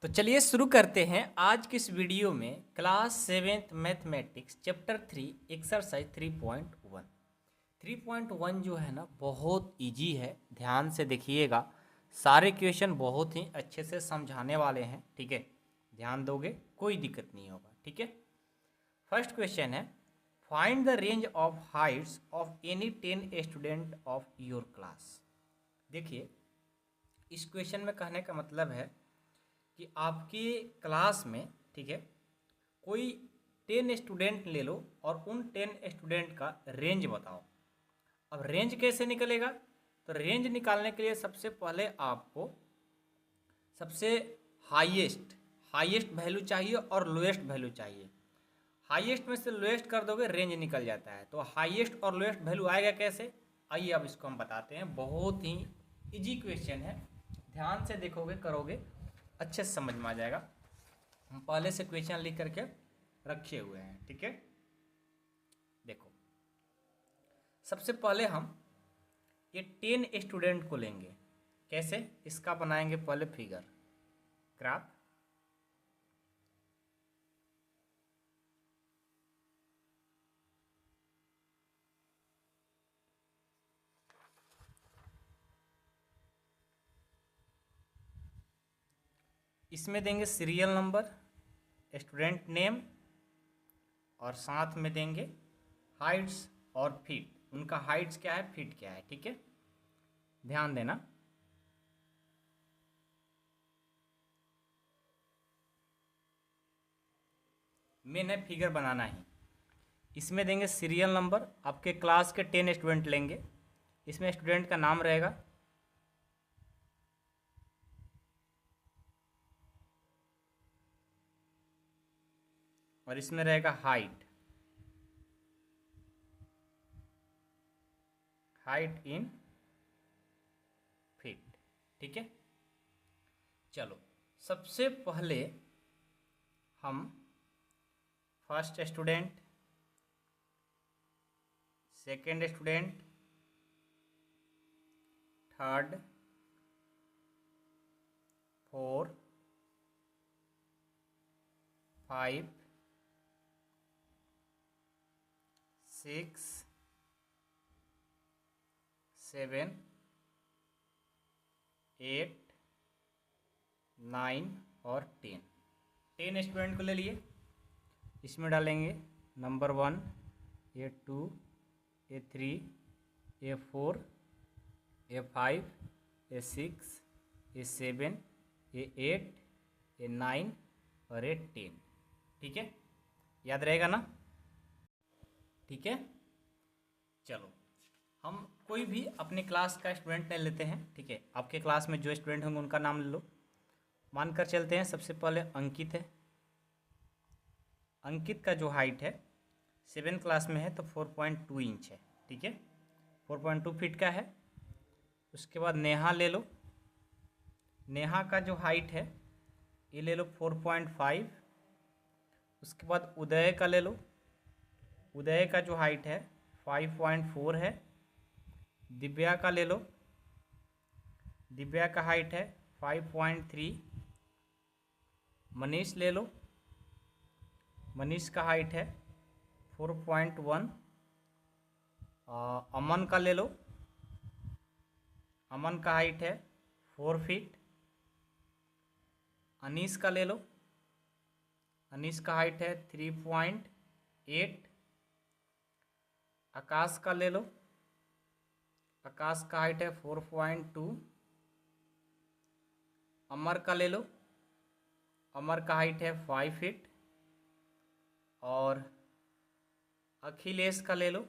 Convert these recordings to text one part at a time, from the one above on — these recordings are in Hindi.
तो चलिए शुरू करते हैं आज की इस वीडियो में class 7th mathematics chapter 3 exercise 3.1। 3.1 जो है ना बहुत इजी है, ध्यान से देखिएगा। सारे क्वेश्चन बहुत ही अच्छे से समझाने वाले हैं, ठीक है। ध्यान दोगे कोई दिक्कत नहीं होगा, ठीक है। फर्स्ट क्वेश्चन है, find the range of Heights of any 10 student of your class. देखिए, इस क्वेश्चन में कहने का मतलब है कि आपके क्लास में, ठीक है, कोई 10 स्टूडेंट ले लो और उन 10 स्टूडेंट का रेंज बताओ। अब रेंज कैसे निकलेगा? तो रेंज निकालने के लिए सबसे पहले आपको सबसे हाईएस्ट हाईएस्ट वैल्यू चाहिए और लोएस्ट वैल्यू चाहिए। हाईएस्ट में से लोएस्ट कर दोगे रेंज निकल जाता है। तो हाईएस्ट और लोएस्ट वैल्यू आएगा कैसे? आइए अब इसको हम बताते हैं। बहुत ही इजी क्वेश्चन है, ध्यान से देखोगे करोगे अच्छे से समझ में आ जाएगा। हम पहले से क्वेश्चन लिख करके रखे हुए हैं, ठीक है। देखो, सबसे पहले हम ये 10 स्टूडेंट को लेंगे। कैसे? इसका बनाएंगे पहले फिगर ग्राफ। इसमें देंगे सीरियल नंबर, स्टूडेंट नेम और साथ में देंगे हाइट्स और फीट। उनका हाइट्स क्या है, फीट क्या है, ठीक है। ध्यान देना। मेन है फिगर बनाना ही। इसमें देंगे सीरियल नंबर, आपके क्लास के 10 स्टूडेंट लेंगे। इसमें स्टूडेंट का नाम रहेगा, और इसमें रहेगा हाइट इन फीट, ठीक है। चलो, सबसे पहले हम first student, second student, third, four, 5, 6, 7, 8, 9 और 10 स्टूडेंट को ले लिए। इसमें डालेंगे number 1, A2, A3, A4, A5, A6, A7, A8, A9 और A10, ठीक है। याद रहेगा ना? ठीक है। चलो, हम कोई भी अपने क्लास का स्टूडेंट ले लेते हैं, ठीक है। आपके क्लास में जो स्टूडेंट होंगे उनका नाम ले लो। मानकर चलते हैं सबसे पहले अंकित है। अंकित का जो हाइट है 7th क्लास में है तो 4.2 इंच है, ठीक है। 4.2 फीट का है। उसके बाद नेहा ले लो। नेहा का जो हाइट है ये ले लो 4.5। उसके बाद उदय का ले लो। उदय का जो हाइट है 5.4 है। दिव्या का ले लो। दिव्या का हाइट है 5.3। मनीष ले लो। मनीष का हाइट है 4.1। अमन का ले लो। अमन का हाइट है 4 फीट। अनीस का ले लो। अनीस का हाइट है 3.8। आकाश का ले लो। आकाश का हाइट है 4.2। अमर का ले लो। अमर का हाइट है 5 फीट। और अखिलेश का ले लो।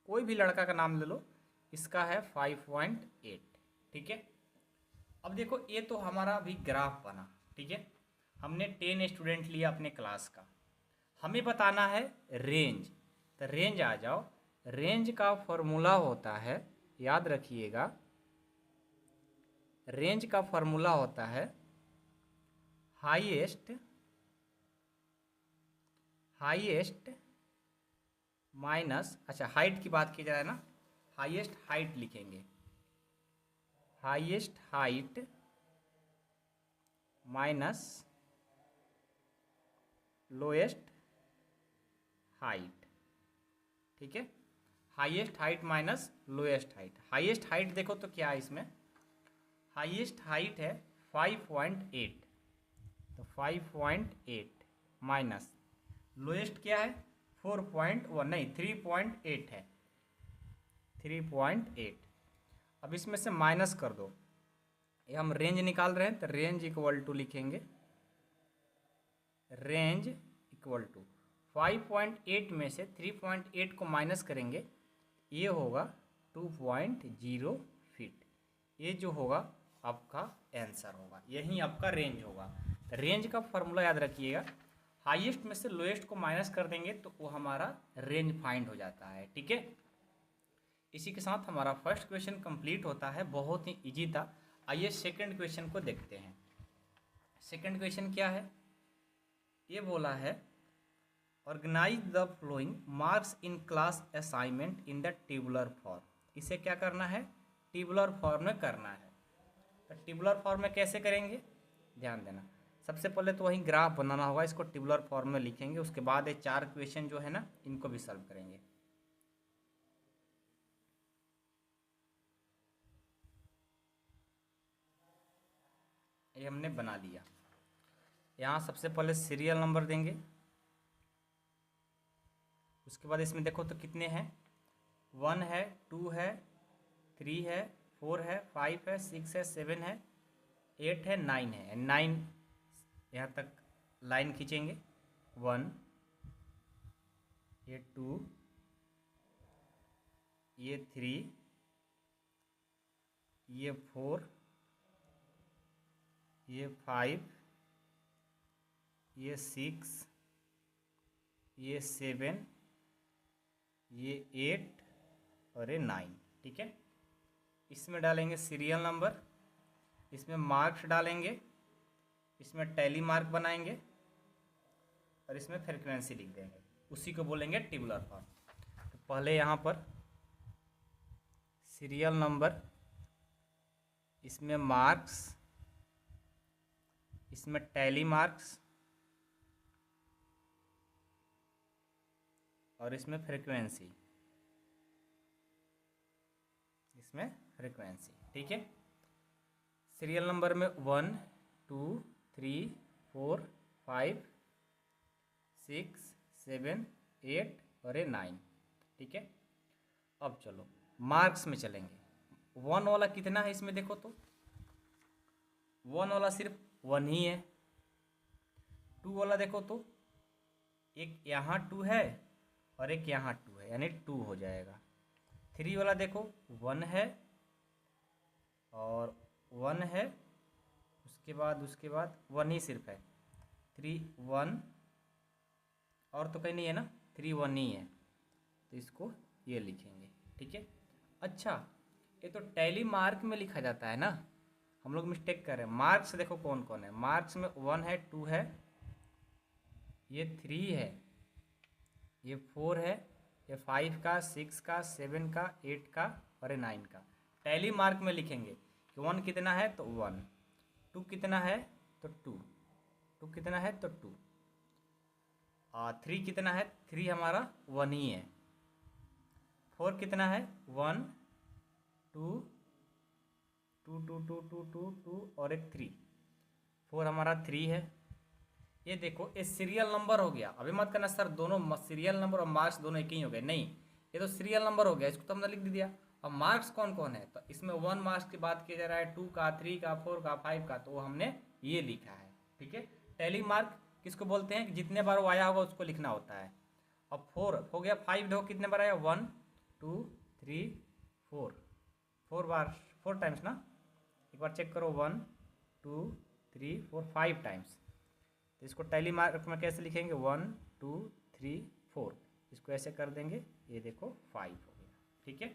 कोई भी लड़का का नाम ले लो, इसका है 5.8, ठीक है। अब देखो, ये तो हमारा अभी ग्राफ बना, ठीक है। हमने 10 स्टूडेंट लिया अपने क्लास का। हमें बताना है रेंज। तो रेंज आ जाओ। रेंज का फॉर्मूला होता है, याद रखिएगा, रेंज का फॉर्मूला होता है हाईएस्ट माइनस, अच्छा हाइट की बात की जाए ना, हाईएस्ट हाइट लिखेंगे। Highest height minus lowest height, ठीक है। Highest height minus lowest height. Highest height देखो तो क्या है इसमें, हाईएस्ट हाइट है 5.8, तो 5.8 माइनस लोएस्ट क्या है 4.1, नहीं 3.8 है, 3.8। अब इसमें से माइनस कर दो, ये हम रेंज निकाल रहे हैं तो रेंज इक्वल टू लिखेंगे, रेंज इक्वल टू 5.8 में से 3.8 को माइनस करेंगे, ये होगा 2.0 फीट। ये जो होगा आपका आंसर होगा, यही आपका रेंज होगा। रेंज का फॉर्मूला याद रखिएगा, हाईएस्ट में से लोएस्ट को माइनस कर देंगे तो वो हमारा रेंज फाइंड हो जाता है, ठीक है। इसी के साथ हमारा फर्स्ट क्वेश्चन कंप्लीट होता है, बहुत ही इजी था। आइए सेकंड क्वेश्चन को देखते हैं। सेकंड क्वेश्चन क्या है, ये बोला है organise the following marks in class assignment in the tabular form. इसे क्या करना है, टेबुलर फॉर्म में करना है। तो टेबुलर फॉर्म में कैसे करेंगे, ध्यान देना। सबसे पहले तो वही ग्राफ बनाना होगा, इसको टेबुलर फॉर्म में लिखेंगे, उसके बाद ये 4 क्वेश्चन जो है ना इनको भी सॉल्व करेंगे। ये हमने बना लिया। यहाँ सबसे पहले सीरियल नंबर देंगे, उसके बाद इसमें देखो तो कितने हैं, 1 है, 2 है, 3 है, 4 है, 5 है, 6 है, 7 है, 8 है, 9 है। 9 यहाँ तक लाइन खींचेंगे, 1, ये 2, ये 3, ये 4, ये 5, ये 6, ये 7, ये 8 और ये 9, ठीक है। इसमें डालेंगे सीरियल नंबर, इसमें मार्क्स डालेंगे, इसमें टैली मार्क बनाएंगे और इसमें फ्रीक्वेंसी लिख देंगे, उसी को बोलेंगे टेबुलर फॉर्म। तो पहले यहाँ पर सीरियल नंबर, इसमें मार्क्स, इसमें टैली मार्क्स और इसमें फ्रीक्वेंसी, इसमें फ्रीक्वेंसी, ठीक है। सीरियल नंबर में 1, 2, 3, 4, 5, 6, 7, 8 और ये 9, ठीक है। अब चलो मार्क्स में चलेंगे। 1 वाला कितना है इसमें देखो तो, 1 वाला सिर्फ 1 ही है। 2 वाला देखो तो एक यहाँ 2 है और एक यहाँ 2 है, यानी 2 हो जाएगा। 3 वाला देखो 1 है और 1 है, उसके बाद 1 ही सिर्फ है, 3, 1 और तो कहीं नहीं है ना, 3, 1 ही है, तो इसको ये लिखेंगे, ठीक है। अच्छा, ये तो टैली मार्क में लिखा जाता है ना, हम लोग मिस्टेक कर रहे हैं। मार्क्स देखो कौन कौन है, मार्क्स में 1 है, 2 है, ये 3 है, ये 4 है, ये 5 का, 6 का, 7 का, 8 का और ये 9 का। टैली मार्क में लिखेंगे कि 1 कितना है तो 1, 2 कितना है तो 2, 2 कितना है तो 2, 3 कितना है, 3 हमारा 1 ही है, 4 कितना है 1, 2, 2, 2, 2, 2, 2, 2 और एक 3, 4 हमारा 3 है। ये देखो ये सीरियल नंबर हो गया। अभी मत करना सर दोनों सीरियल नंबर और मार्क्स दोनों एक ही हो गए, नहीं, ये तो सीरियल नंबर हो गया, इसको तो हमने लिख दिया। अब मार्क्स कौन कौन है, तो इसमें 1 मार्क्स की बात किया जा रहा है, 2 का, 3 का, 4 का, 5 का, तो वो हमने ये लिखा है, ठीक है। टैली मार्क किसको बोलते हैं, जितने बार वो आया होगा उसको लिखना होता है। अब 4 हो गया, 5 देखो कितने बार आया, 1, 2, 3, 4, 4 बार, 4 टाइम्स ना, एक बार चेक करो, 1, 2, 3, 4, 5 टाइम्स। तो इसको टैली मार्क में कैसे लिखेंगे, 1, 2, 3, 4, इसको ऐसे कर देंगे, ये देखो 5 हो गया, ठीक है।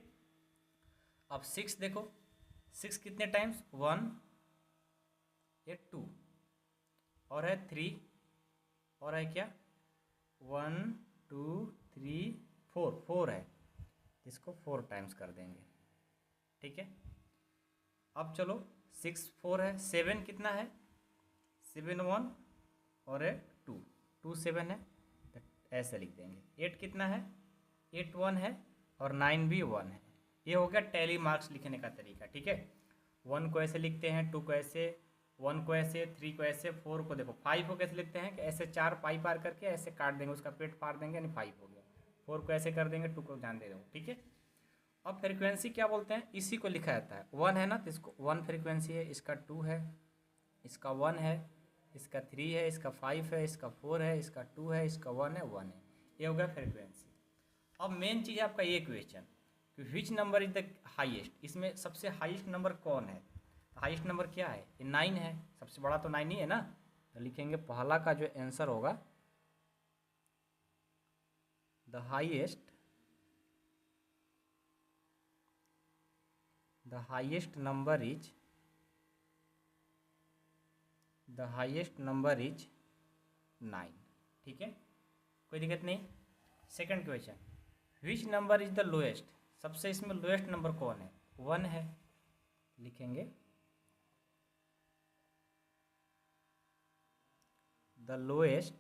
अब 6 देखो, 6 कितने टाइम्स, 1, ये 2 और है 3 और है क्या, 1, 2, 3, 4, 4 है, इसको 4 टाइम्स कर देंगे, ठीक है। अब चलो 6, 4 है, 7 कितना है, 7 1 और 2, 2 7 है तो ऐसे लिख देंगे। 8 कितना है, 8 1 है और 9 भी 1 है। ये हो गया टैली मार्क्स लिखने का तरीका, ठीक है। 1 को ऐसे लिखते हैं, 2 को ऐसे, 1 को ऐसे, 3 को ऐसे, 4 को देखो 5 को कैसे लिखते हैं कि ऐसे 4 पाई पार करके ऐसे काट देंगे, उसका पेट फाड़ देंगे, यानी 5 हो गया। 4 को ऐसे कर देंगे, 2 को ध्यान दे दो, ठीक है। अब फ्रीक्वेंसी क्या बोलते हैं, इसी को लिखा जाता है। 1 है ना तो इसको 1 फ्रीक्वेंसी है, इसका 2 है, इसका 1 है, इसका 3 है, इसका 5 है, इसका 4 है, इसका 2 है, इसका 1 है, 1 है। ये हो गया फ्रीक्वेंसी। अब मेन चीज़ है आपका ये क्वेश्चन कि which number is the highest, इसमें सबसे हाईएस्ट नंबर कौन है। हाईएस्ट नंबर क्या है, ये 9 है, सबसे बड़ा तो 9 ही है ना। तो लिखेंगे पहला का जो आंसर होगा, the highest number is, the highest number is 9, ठीक है, कोई दिक्कत नहीं। Second question, which number is the lowest, सबसे इसमें लोएस्ट नंबर कौन है, 1 है। लिखेंगे द लोएस्ट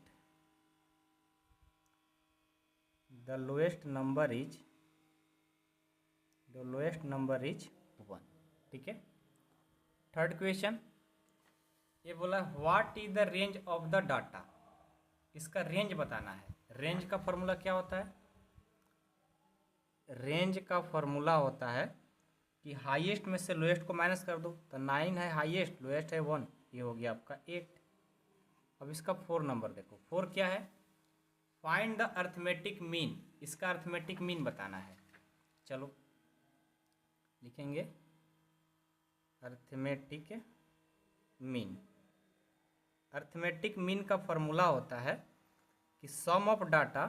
नंबर इज 1, ठीक है। थर्ड क्वेश्चन ये बोला what is the range of the data, इसका रेंज बताना है। रेंज का फॉर्मूला क्या होता है, रेंज का फॉर्मूला होता है कि हाईएस्ट में से लोएस्ट को माइनस कर दो, तो 9 है हाईएस्ट, लोएस्ट है 1, ये हो गया आपका 8। अब इसका 4 नंबर देखो, 4 क्या है, फाइंड द अर्थमेटिक मीन, इसका अर्थमेटिक मीन बताना है। चलो लिखेंगे अर्थमेटिक मीन। अर्थमेटिक मीन का फॉर्मूला होता है कि sum of data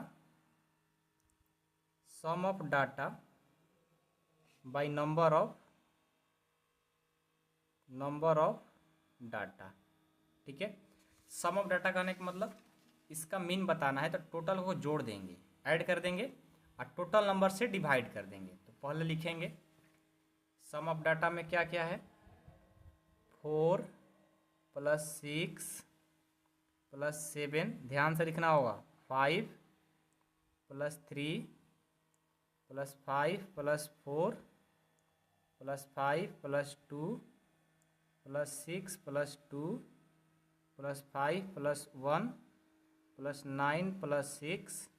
by number of data, ठीक है। सम ऑफ डाटा कहने का मतलब इसका मीन बताना है, तो टोटल को जोड़ देंगे, ऐड कर देंगे और टोटल नंबर से डिवाइड कर देंगे। तो पहले लिखेंगे सम ऑफ डाटा में क्या क्या है, 4 + 6 + 7, ध्यान से लिखना होगा, 5 + 3 + 5 + 4 + 5 + 2 + 6 + 2 + 5 + 1 + 9 + 6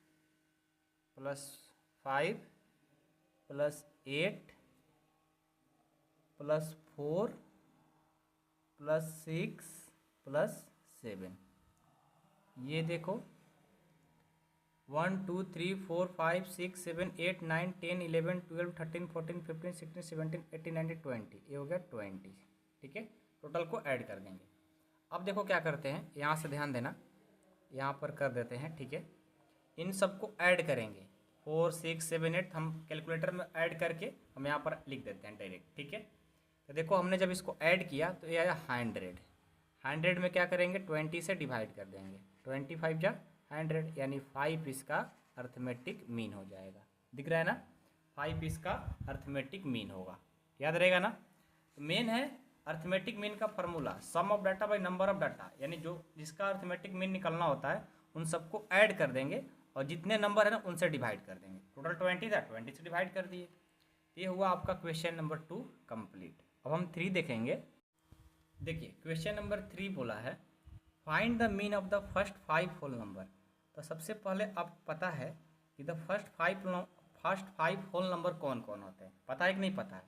+ 5 + 8 + 4 + 6 + 7। ये देखो 1 2 3 4 5 6 7 8 9 10 11 12 13 14 15 16 17 18 19 20, ये हो गया 20, ठीक है। टोटल को ऐड कर देंगे। अब देखो क्या करते हैं, यहाँ से ध्यान देना, यहाँ पर कर देते हैं, ठीक है। इन सबको ऐड करेंगे, 4 6 7 8 हम कैलकुलेटर में ऐड करके हम यहाँ पर लिख देते हैं डायरेक्ट, ठीक है। तो देखो हमने जब इसको ऐड किया तो ये आया 100 में क्या करेंगे, 20 से डिवाइड कर देंगे, 25 जा 100, यानी 5 इसका अर्थमेटिक मीन हो जाएगा। दिख रहा है ना, 5 इसका अर्थमेटिक मीन होगा, याद रहेगा ना। तो मेन है अर्थमेटिक मीन का formula some of data by number of data, यानी जो जिसका अर्थमेटिक मीन निकलना होता है उन सबको ऐड कर देंगे और जितने नंबर है ना उनसे डिवाइड कर देंगे। टोटल 20 था, 20 से डिवाइड कर दिए। ये हुआ आपका क्वेश्चन नंबर 2 कंप्लीट। अब हम 3 देखेंगे। देखिए क्वेश्चन नंबर 3 बोला है find the mean of the first 5 whole number. तो सबसे पहले आपको पता है कि द फर्स्ट 5 होल नंबर कौन कौन होते हैं, पता है कि नहीं पता है।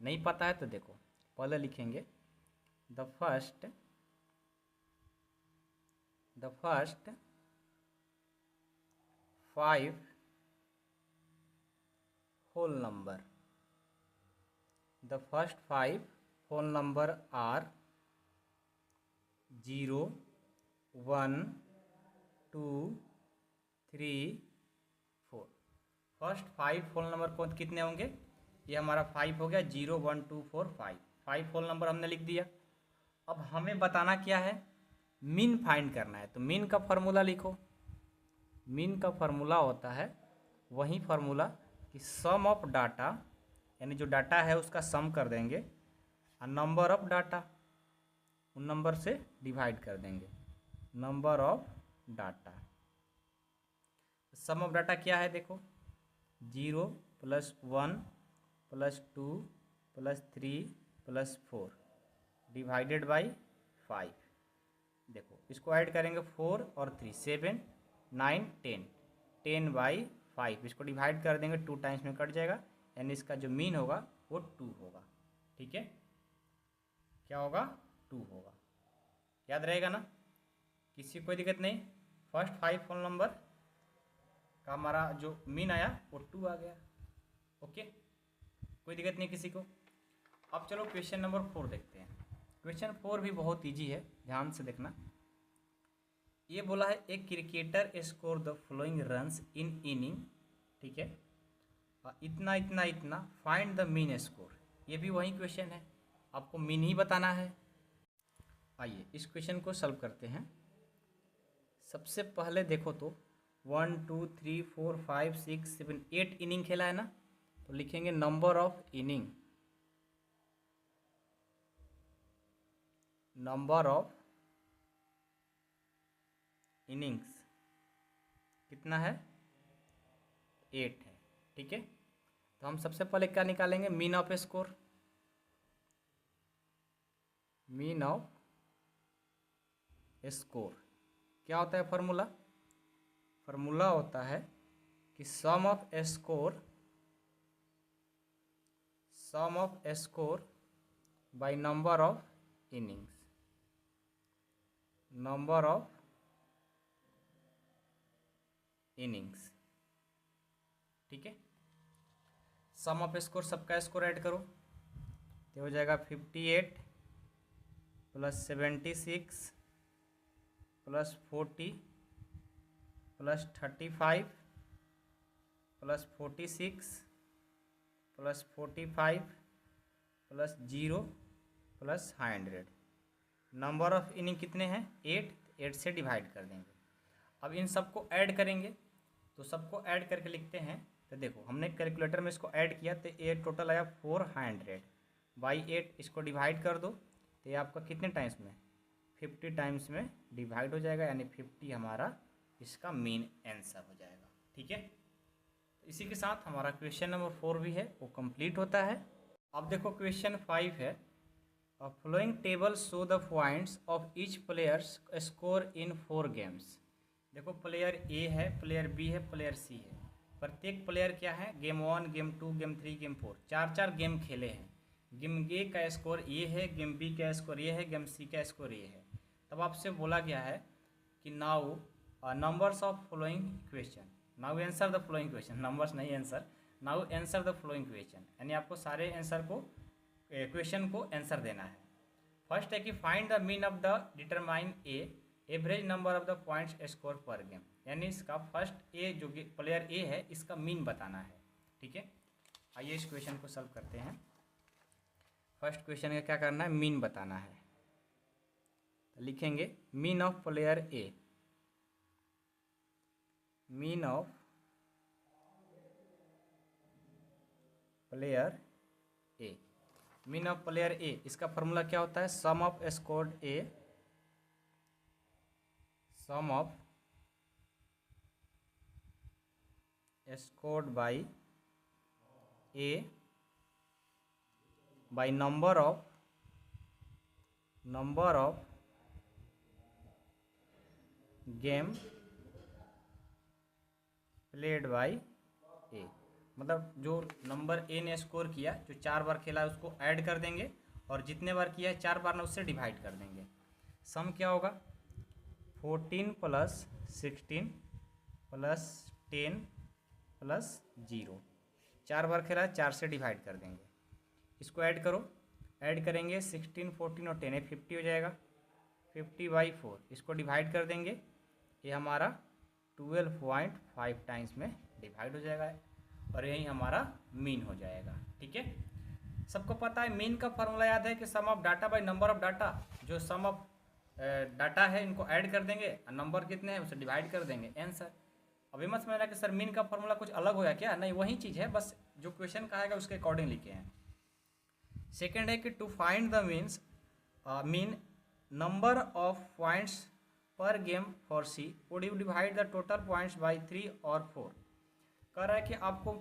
नहीं पता है तो देखो पहले लिखेंगे the first 5 whole number. The first 5 whole number are 0 1 2 3 4। First 5 whole number कौन कितने होंगे, ये हमारा 5 हो गया, 0 1 2 4 5 होल नंबर हमने लिख दिया। अब हमें बताना क्या है, मीन फाइंड करना है। तो मीन का फॉर्मूला लिखो। मीन का फॉर्मूला होता है वही फॉर्मूला कि सम ऑफ डाटा, यानी जो डाटा है उसका सम कर देंगे और नंबर ऑफ डाटा, उन नंबर से डिवाइड कर देंगे। Number of data, sum of data क्या है देखो, 0 + 1 + 2 + 3 + 4 डिवाइडेड बाई 5। देखो इसको ऐड करेंगे 4 और 3 7 9 10 10/5, इसको डिवाइड कर देंगे 2 टाइम्स में कट जाएगा, यानी इसका जो मीन होगा वो 2 होगा। ठीक है, क्या होगा 2 होगा, याद रहेगा ना, किसी को कोई दिक्कत नहीं। फर्स्ट 5 होल नंबर का हमारा जो मीन आया वो 2 आ गया। ओके, कोई दिक्कत नहीं किसी को। अब चलो क्वेश्चन नंबर 4 देखते हैं। क्वेश्चन 4 भी बहुत इजी है, ध्यान से देखना। ये बोला है एक cricketer score the following runs in inning, ठीक है, इतना इतना इतना, फाइंड द मीन स्कोर। ये भी वही क्वेश्चन है, आपको मीन ही बताना है। आइए इस क्वेश्चन को सॉल्व करते हैं। सबसे पहले देखो तो 1 2 3 4 5 6 7 8 इनिंग खेला है ना, तो लिखेंगे number of inning, number of innings कितना है, 8 है। ठीक है, तो हम सबसे पहले क्या निकालेंगे, mean of score. Mean of score क्या होता है फॉर्मूला, फॉर्मूला होता है कि sum of score, sum of score by number of innings, number of innings. ठीक है, सम ऑफ स्कोर, सबका स्कोर ऐड करो तो हो जाएगा 58 + 76 + 40 + 35 + 46 + 45 + 0 + 100। नंबर ऑफ इनिंग कितने हैं, 8 से डिवाइड कर देंगे। अब इन सबको ऐड करेंगे, तो सबको ऐड करके लिखते हैं। तो देखो हमने कैलकुलेटर में इसको ऐड किया तो ये टोटल आया 400/8, इसको डिवाइड कर दो तो ये आपका कितने टाइम्स में, 50 टाइम्स में डिवाइड हो जाएगा, यानी 50 हमारा इसका मेन आंसर हो जाएगा। ठीक है, तो इसी के साथ हमारा क्वेश्चन नंबर 4 भी है वो कंप्लीट होता है। अब देखो क्वेश्चन 5 है, following table show the points of each players score in 4 games. देखो प्लेयर ए है, प्लेयर बी है, प्लेयर सी है, प्रत्येक प्लेयर क्या है, game 1 game 2 game 3 game 4 4 game खेले हैं। गेम ए का स्कोर ये है, गेम बी का स्कोर ये है, गेम सी का स्कोर ये है। तब आपसे बोला गया है कि now numbers of following question, now answer the following question, numbers नहीं answer, now answer the following question, यानी आपको सारे आंसर को, क्वेश्चन को आंसर देना है। फर्स्ट है कि find the mean of the determine A average number of the points score पर गेम, यानी इसका फर्स्ट ए जो प्लेयर ए है इसका मीन बताना है। ठीक है, आइए इस क्वेश्चन को सॉल्व करते हैं। फर्स्ट क्वेश्चन का क्या करना है, मीन बताना है। तो लिखेंगे mean of player A, mean of player A, mean of player A, इसका फॉर्मूला क्या होता है, sum of scored A, sum of scored by A by number of game played by A, मतलब जो नंबर ए ने स्कोर किया, जो 4 बार खेला है उसको ऐड कर देंगे, और जितने बार किया है 4 बार ना उससे डिवाइड कर देंगे। सम क्या होगा, 14 + 16 + 10 + 0, 4 बार खेला है 4 से डिवाइड कर देंगे। इसको ऐड करो, ऐड करेंगे 16 14 और 10 50 हो जाएगा, 50/4, इसको डिवाइड कर देंगे, ये हमारा 12.5 टाइम्स में डिवाइड हो जाएगा, और यही हमारा मीन हो जाएगा। ठीक है, सबको पता है मीन का फॉर्मूला याद है कि sum of data by number of data, जो सम ऑफ डाटा है इनको ऐड कर देंगे, और नंबर कितने हैं उसे डिवाइड कर देंगे, आंसर। अभी मत समझना कि सर मीन का फॉर्मूला कुछ अलग होगा क्या, नहीं वही चीज़ है, बस जो क्वेश्चन कहेगा उसके अकॉर्डिंग लिखे हैं। सेकेंड है कि to find the mean number of points per game for C, would you divide the total points by 3 और 4। कह रहा है कि आपको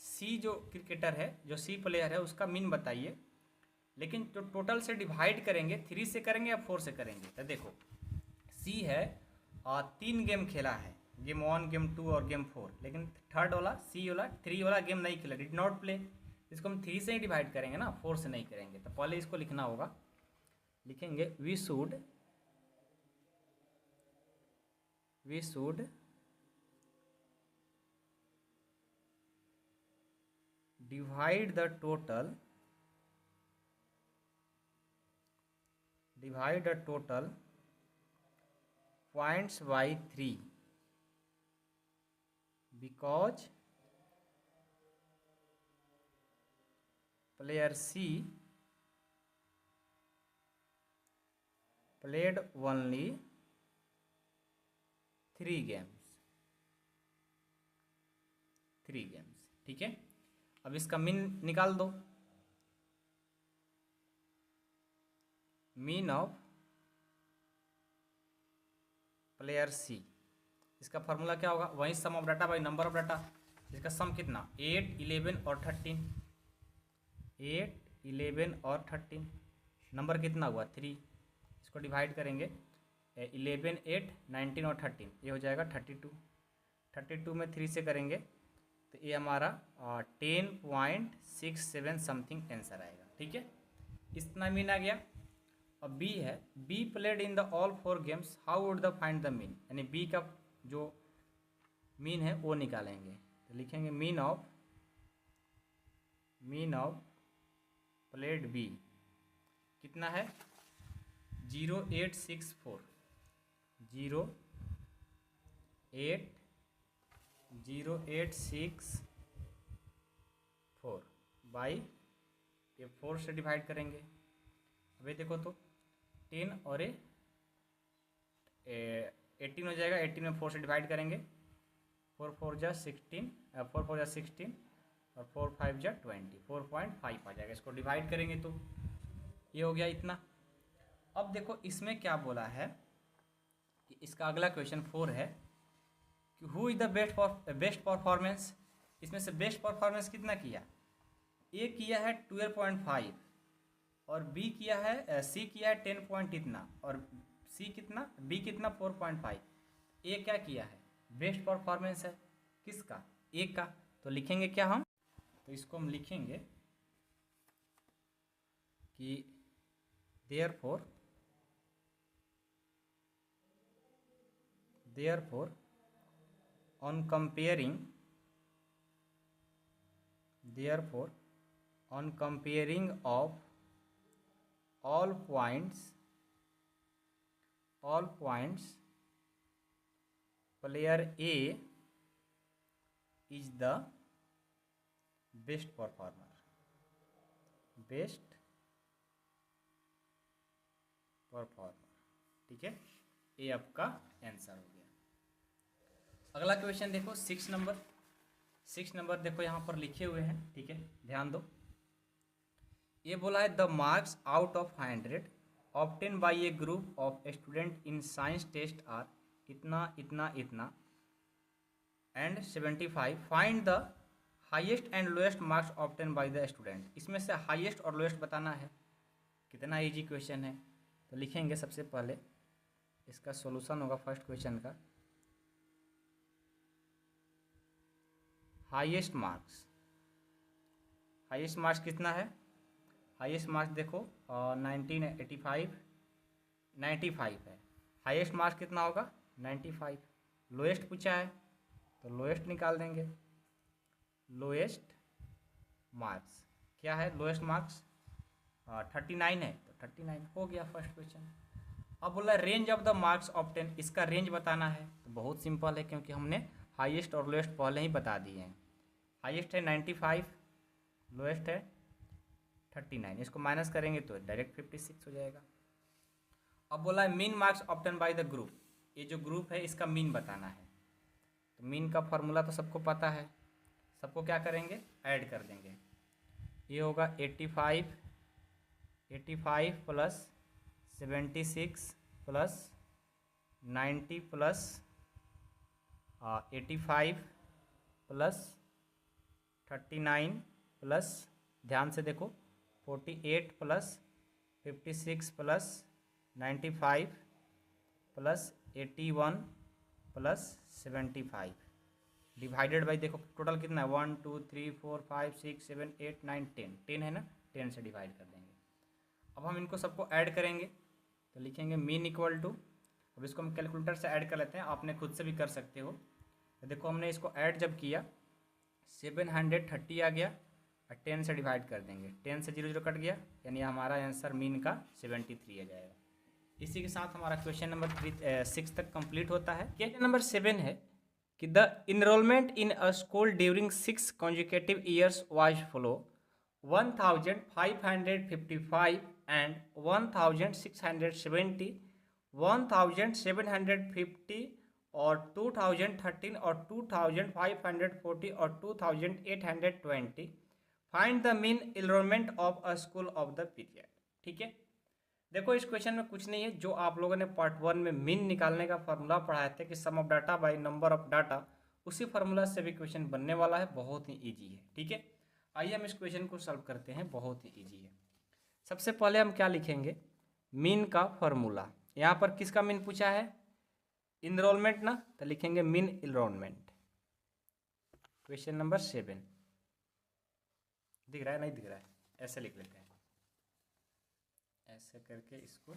सी जो क्रिकेटर है, जो सी प्लेयर है, उसका मीन बताइए, लेकिन जो टोटल से डिवाइड करेंगे 3 से करेंगे या 4 से करेंगे। तो देखो सी है और 3 गेम खेला है, गेम 1, गेम 2 और गेम 4, लेकिन थर्ड वाला सी वाला 3 वाला गेम नहीं खेला, डिड नॉट प्ले। इसको हम 3 से ही डिवाइड करेंगे ना, 4 से नहीं करेंगे। तो पहले इसको लिखना होगा, लिखेंगे we should divide the total points by 3 because player C played only 3 games। ठीक है। अब इसका मीन निकाल दो, मीन ऑफ प्लेयर सी। इसका फॉर्मूला क्या होगा, वही sum of data by number of data. इसका सम कितना, 8, 11 और 13। 8, 11 और 13, नंबर कितना हुआ 3। इसको डिवाइड करेंगे 11, 8, 19 और 13, ये हो जाएगा 32। 32 में 3 से करेंगे तो ये हमारा 10.67 समथिंग आंसर आएगा। ठीक है, इतना मीन आ गया। अब बी है, be played in the all 4 games, how would the find the mean, यानी बी का जो मीन है वो निकालेंगे। तो लिखेंगे मीन ऑफ प्लेड बी कितना है, 0864 बाई ये 4 से डिवाइड करेंगे। अभी देखो तो 10 और 18 हो जाएगा, 18 में 4 से डिवाइड करेंगे, 4 4 जा 16, 4 4 जा 16 और 4 5 जा 20, 4.5 आ जाएगा। इसको डिवाइड करेंगे तो ये हो गया इतना। अब देखो इसमें क्या बोला है कि इसका अगला क्वेश्चन 4 है कि who is the best performance. इसमें से बेस्ट परफॉर्मेंस कितना किया, ए किया है 12.5 और बी किया है सी किया है 10 पॉइंट इतना, और सी कितना, बी कितना 4.5। ए क्या किया है, बेस्ट परफॉर्मेंस है किसका, ए का। तो लिखेंगे क्या हम, तो इसको हम लिखेंगे कि therefore on comparing of all points player A is the best performer। ठीक है, ये आपका आंसर हो गया। अगला क्वेश्चन देखो 6 नंबर देखो यहाँ पर लिखे हुए हैं। ठीक है, ध्यान दो। ये बोला है the marks out of 100 obtain by a group of student in science test are इतना and 75। Find the highest and lowest marks obtain by the student. इसमें से हाईएस्ट और लोएस्ट बताना है। कितना इजी क्वेश्चन है। तो लिखेंगे सबसे पहले इसका सॉल्यूशन होगा फर्स्ट क्वेश्चन का, हाईएस्ट मार्क्स कितना है, हाईएस्ट मार्क्स देखो 95 है। हाईएस्ट मार्क्स कितना होगा 95। लोएस्ट पूछा है तो लोएस्ट निकाल देंगे। लोएस्ट मार्क्स क्या है, लोएस्ट मार्क्स 39 है तो 39 हो गया फर्स्ट क्वेश्चन। अब बोला range of the marks obtain, इसका रेंज बताना है। तो बहुत सिंपल है क्योंकि हमने हाईएस्ट और लोएस्ट पहले ही बता दिए हैं। हाईएस्ट है 95, लोएस्ट है 39, इसको माइनस करेंगे तो डायरेक्ट 56 हो जाएगा। अब बोला है mean marks obtain by the group, ये जो ग्रुप है इसका मीन बताना है। तो मीन का फॉर्मूला तो सबको पता है, सबको क्या करेंगे ऐड कर देंगे। ये होगा 85 plus 76 plus 90 plus 85 plus 39 plus, ध्यान से देखो, 48 plus 56 plus 95 plus 81 plus 75 divided by, देखो टोटल कितना है, 1 2 3 4 5 6 7 8 9 10, 10 है ना, 10 से डिवाइड कर देंगे। अब हम इनको सबको ऐड करेंगे तो लिखेंगे मीन इक्वल टू, अब इसको हम कैलकुलेटर से ऐड कर लेते हैं, आपने खुद से भी कर सकते हो। तो देखो हमने इसको ऐड जब किया 730 आ गया और 10 से डिवाइड कर देंगे, 10 से 0 0 कट गया, यानी हमारा आंसर मीन का 73 आ जाएगा। इसी के साथ हमारा क्वेश्चन नंबर 6 तक कंप्लीट होता है। क्वेश्चन नंबर 7 है कि the enrolment in a school during 6 consecutive years was follow 1555 and 1670, 1750 और 2013 और 2540 और 2820। Find the mean enrolment of a school of the period. ठीक है, देखो इस क्वेश्चन में कुछ नहीं है, जो आप लोगों ने पार्ट 1 में मीन निकालने का फॉर्मूला पढ़ाए थे कि sum of data by number of data, उसी फार्मूला से भी क्वेश्चन बनने वाला है, बहुत ही इजी है। ठीक है, आइए हम इस क्वेश्चन को सॉल्व करते हैं, बहुत ही इजी है। सबसे पहले हम क्या लिखेंगे, मीन का फॉर्मूला। यहाँ पर किसका मीन पूछा है, इनरोलमेंट ना, तो लिखेंगे मीन इनरोलमेंट। क्वेश्चन नंबर 7 दिख रहा है, नहीं दिख रहा है, ऐसे लिख लेते हैं, ऐसे करके इसको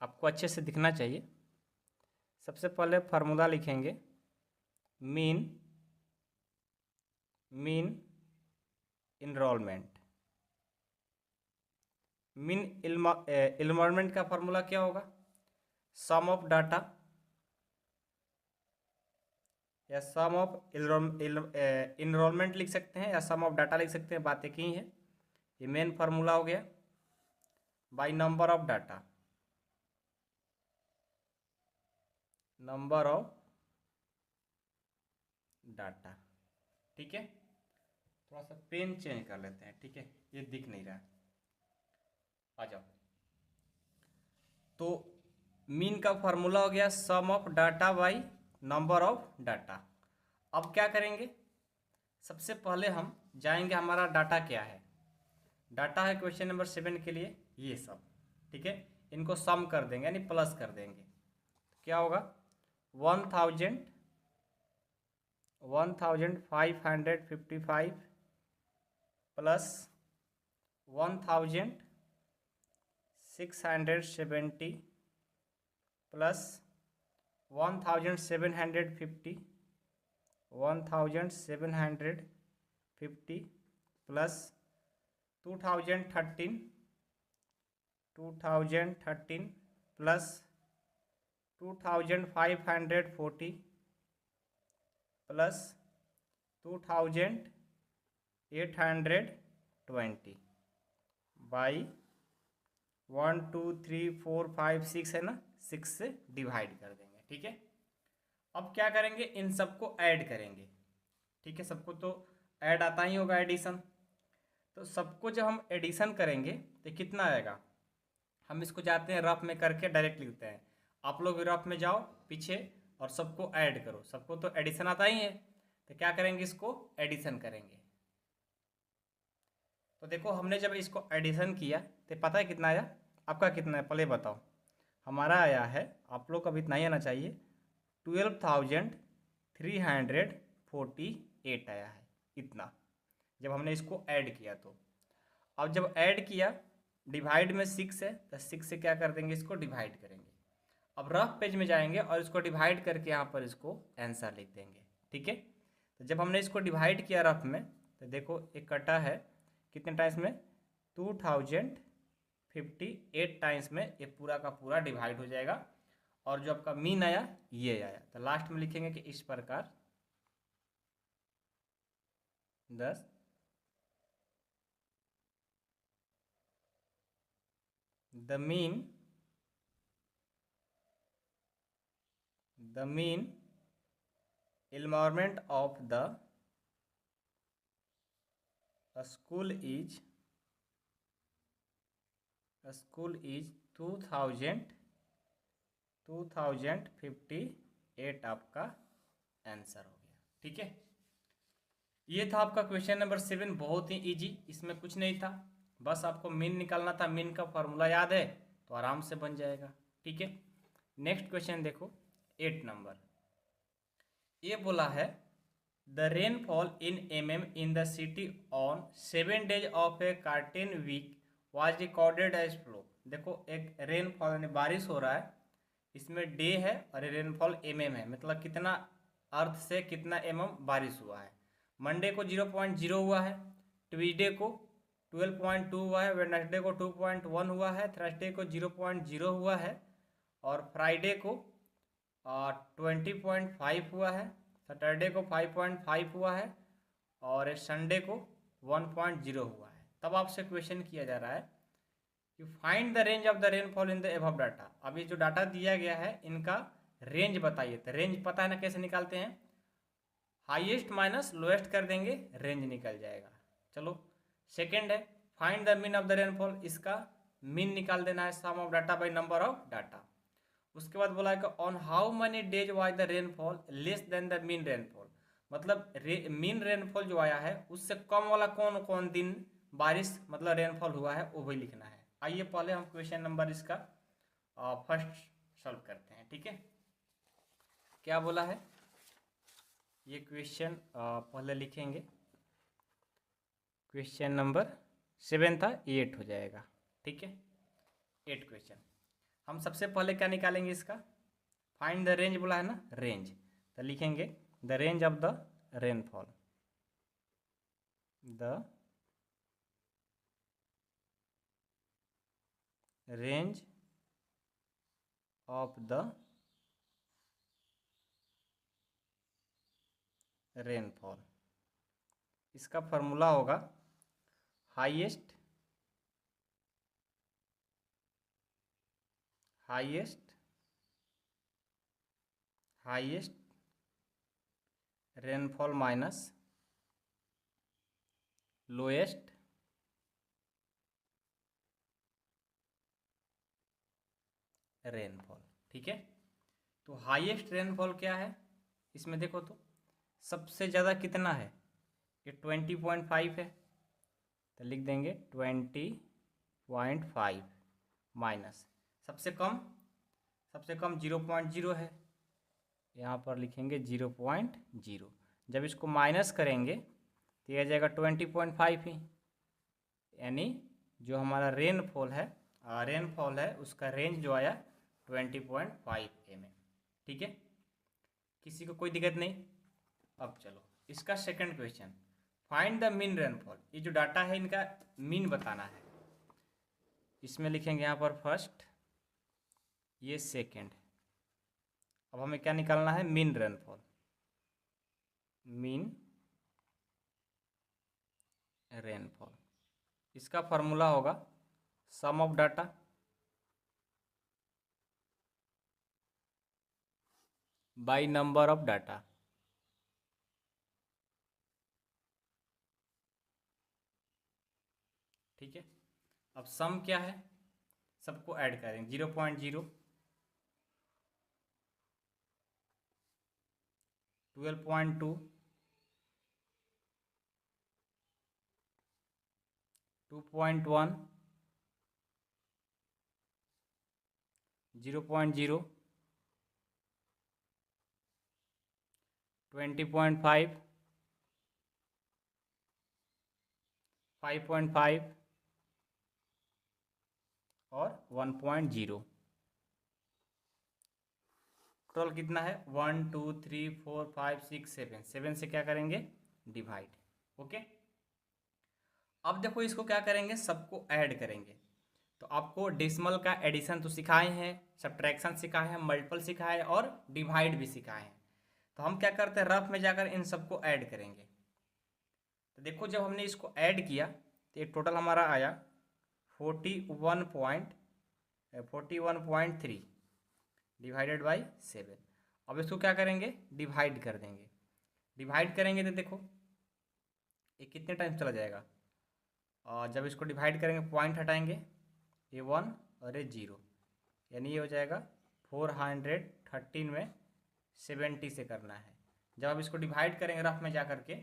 आपको अच्छे से दिखना चाहिए। सबसे पहले फार्मूला लिखेंगे मीन इनरोलमेंट। मीन इनरोलमेंट का फार्मूला क्या होगा, सम ऑफ डाटा या सम ऑफ इनरोलमेंट लिख सकते हैं या सम ऑफ डाटा लिख सकते हैं, बात एक ही है। ये मेन फार्मूला हो गया, bye number of data, number of data. ठीक है, थोड़ा सा पेन चेंज कर लेते हैं, ठीक है, ये दिख नहीं रहा, आ जाओ। तो मीन का फार्मूला हो गया sum of data by number of data. अब क्या करेंगे, सबसे पहले हम जाएंगे, हमारा डाटा क्या है, डाटा है क्वेश्चन नंबर 7 के लिए ये सब। ठीक है, इनको सम कर देंगे यानी प्लस कर देंगे, तो क्या होगा 1555 plus 1670 plus 1750 plus 2013 plus 2540 plus 2820 by 1 2 3 4 5 6 है ना, 6 से डिवाइड कर देंगे। ठीक है, अब क्या करेंगे, इन सबको ऐड करेंगे। ठीक है, सबको तो ऐड आता ही होगा, एडिशन। तो सबको जब हम एडिशन करेंगे तो कितना आएगा, हम इसको जाते हैं रफ में करके डायरेक्ट लिखते हैं, आप लोग भी रफ में जाओ पीछे और सबको ऐड करो, सबको तो एडिशन आता ही है, तो क्या करेंगे, इसको एडिशन करेंगे। तो देखो हमने जब इसको एडिशन किया तो पता है कितना आया, आपका कितना है पहले बताओ। हमारा आया है, आप लोग का भी इतना ही आना चाहिए, 12,348 आया है, इतना जब हमने इसको ऐड किया। तो अब जब ऐड किया, डिवाइड में 6 है तो 6 से क्या कर देंगे, इसको डिवाइड करेंगे। अब रफ पेज में जाएंगे और इसको डिवाइड करके यहाँ पर इसको आंसर लिख देंगे। ठीक है, तो जब हमने इसको डिवाइड किया रफ में, तो देखो एक कटा है कितने टाइम्स में, 2058 टाइम्स में ये पूरा का पूरा डिवाइड हो जाएगा, और जो आपका मीन आया ये आया। तो लास्ट में लिखेंगे कि इस प्रकार 10 the mean enrollment of the school is school is 2058 आपका आंसर हो गया। ठीक है, ये था आपका क्वेश्चन नंबर 7, बहुत ही इजी, इसमें कुछ नहीं था, बस आपको मीन निकालना था। मीन का फॉर्मूला याद है तो आराम से बन जाएगा। ठीक है, नेक्स्ट क्वेश्चन देखो 8 नंबर। ये बोला है the rainfall in in the city on 7 days of a certain week was recorded as flow। देखो एक रेनफॉल यानी बारिश हो रहा है, इसमें डे है और रेनफॉल है, मतलब कितना अर्थ से कितना बारिश हुआ है। मंडे को 0.0 हुआ है, ट्यूसडे को 12.2 हुआ है, वेडनेसडे को 2.1 हुआ है, थर्सडे को 0.0 हुआ है और फ्राइडे को 20.5 हुआ है, सैटरडे को 5.5 हुआ है और संडे को 1.0 हुआ है। तब आपसे क्वेश्चन किया जा रहा है कि find the range of the rainfall in the above data. अभी जो डाटा दिया गया है इनका रेंज बताइए। तो रेंज पता है ना कैसे निकालते हैं, हाईएस्ट माइनस लोएस्ट कर देंगे, रेंज निकल जाएगा। चलो सेकंड है find the mean of the rainfall, इसका मीन निकाल देना है, sum of data by number of data. उसके बाद बोला है कि on how many days was the rainfall less than the mean rainfall, मतलब मीन रेनफॉल जो आया है उससे कम वाला कौन कौन दिन बारिश मतलब रेनफॉल हुआ है वो भी लिखना है। आइए पहले हम क्वेश्चन नंबर इसका फर्स्ट सॉल्व करते हैं। ठीक है, क्या बोला है ये क्वेश्चन पहले लिखेंगे। क्वेश्चन नंबर 7 था, 8 हो जाएगा। ठीक है, 8 क्वेश्चन। हम सबसे पहले क्या निकालेंगे, इसका फाइंड द रेंज बोला है ना, रेंज। तो लिखेंगे the range of the rainfall, the range of the rainfall. इसका फॉर्मूला होगा highest rainfall minus lowest rainfall. ठीक है, तो हाईएस्ट रेनफॉल क्या है इसमें देखो तो सबसे ज़्यादा कितना है, ये 20.5 है, तो लिख देंगे 20.5 माइनस सबसे कम 0.0 है, यहाँ पर लिखेंगे 0.0। जब इसको माइनस करेंगे तो यह आ जाएगा 20.5 ही, यानी जो हमारा रेनफॉल है उसका रेंज जो आया 20.5 mm। ठीक है, किसी को कोई दिक्कत नहीं। अब चलो इसका second question, find the mean rainfall. ये जो डाटा है इनका मीन बताना है। इसमें लिखेंगे यहाँ पर फर्स्ट, ये सेकंड। अब हमें क्या निकालना है, मीन रेनफॉल, मीन रेनफॉल। इसका फॉर्मूला होगा sum of data by number of data. ठीक है, अब सम क्या है, सबको ऐड करेंगे 0.0, 12.2, 2.1, 0.0, 20.5, 5.5 और 1.0। टोटल कितना है 1 2 3 4 5 6 7, 7 से क्या करेंगे डिवाइड। ओके, अब देखो इसको क्या करेंगे, सबको ऐड करेंगे। तो आपको डेसिमल का एडिशन तो सिखाए हैं, सब्ट्रैक्शन सिखाए हैं, मल्टीपल सिखाए और डिवाइड भी सिखाए हैं। तो हम क्या करते हैं, रफ में जाकर इन सबको ऐड करेंगे। तो देखो जब हमने इसको ऐड किया तो ये टोटल हमारा आया 41.3 डिवाइडेड बाई 7। अब इसको क्या करेंगे, डिवाइड कर देंगे। डिवाइड करेंगे तो देखो ये कितने टाइम चला जाएगा, और जब इसको डिवाइड करेंगे पॉइंट हटाएंगे ये 1 और ये 0, यानी ये हो जाएगा 413 में 70 से करना है। जब आप इसको डिवाइड करेंगे रफ में जा करके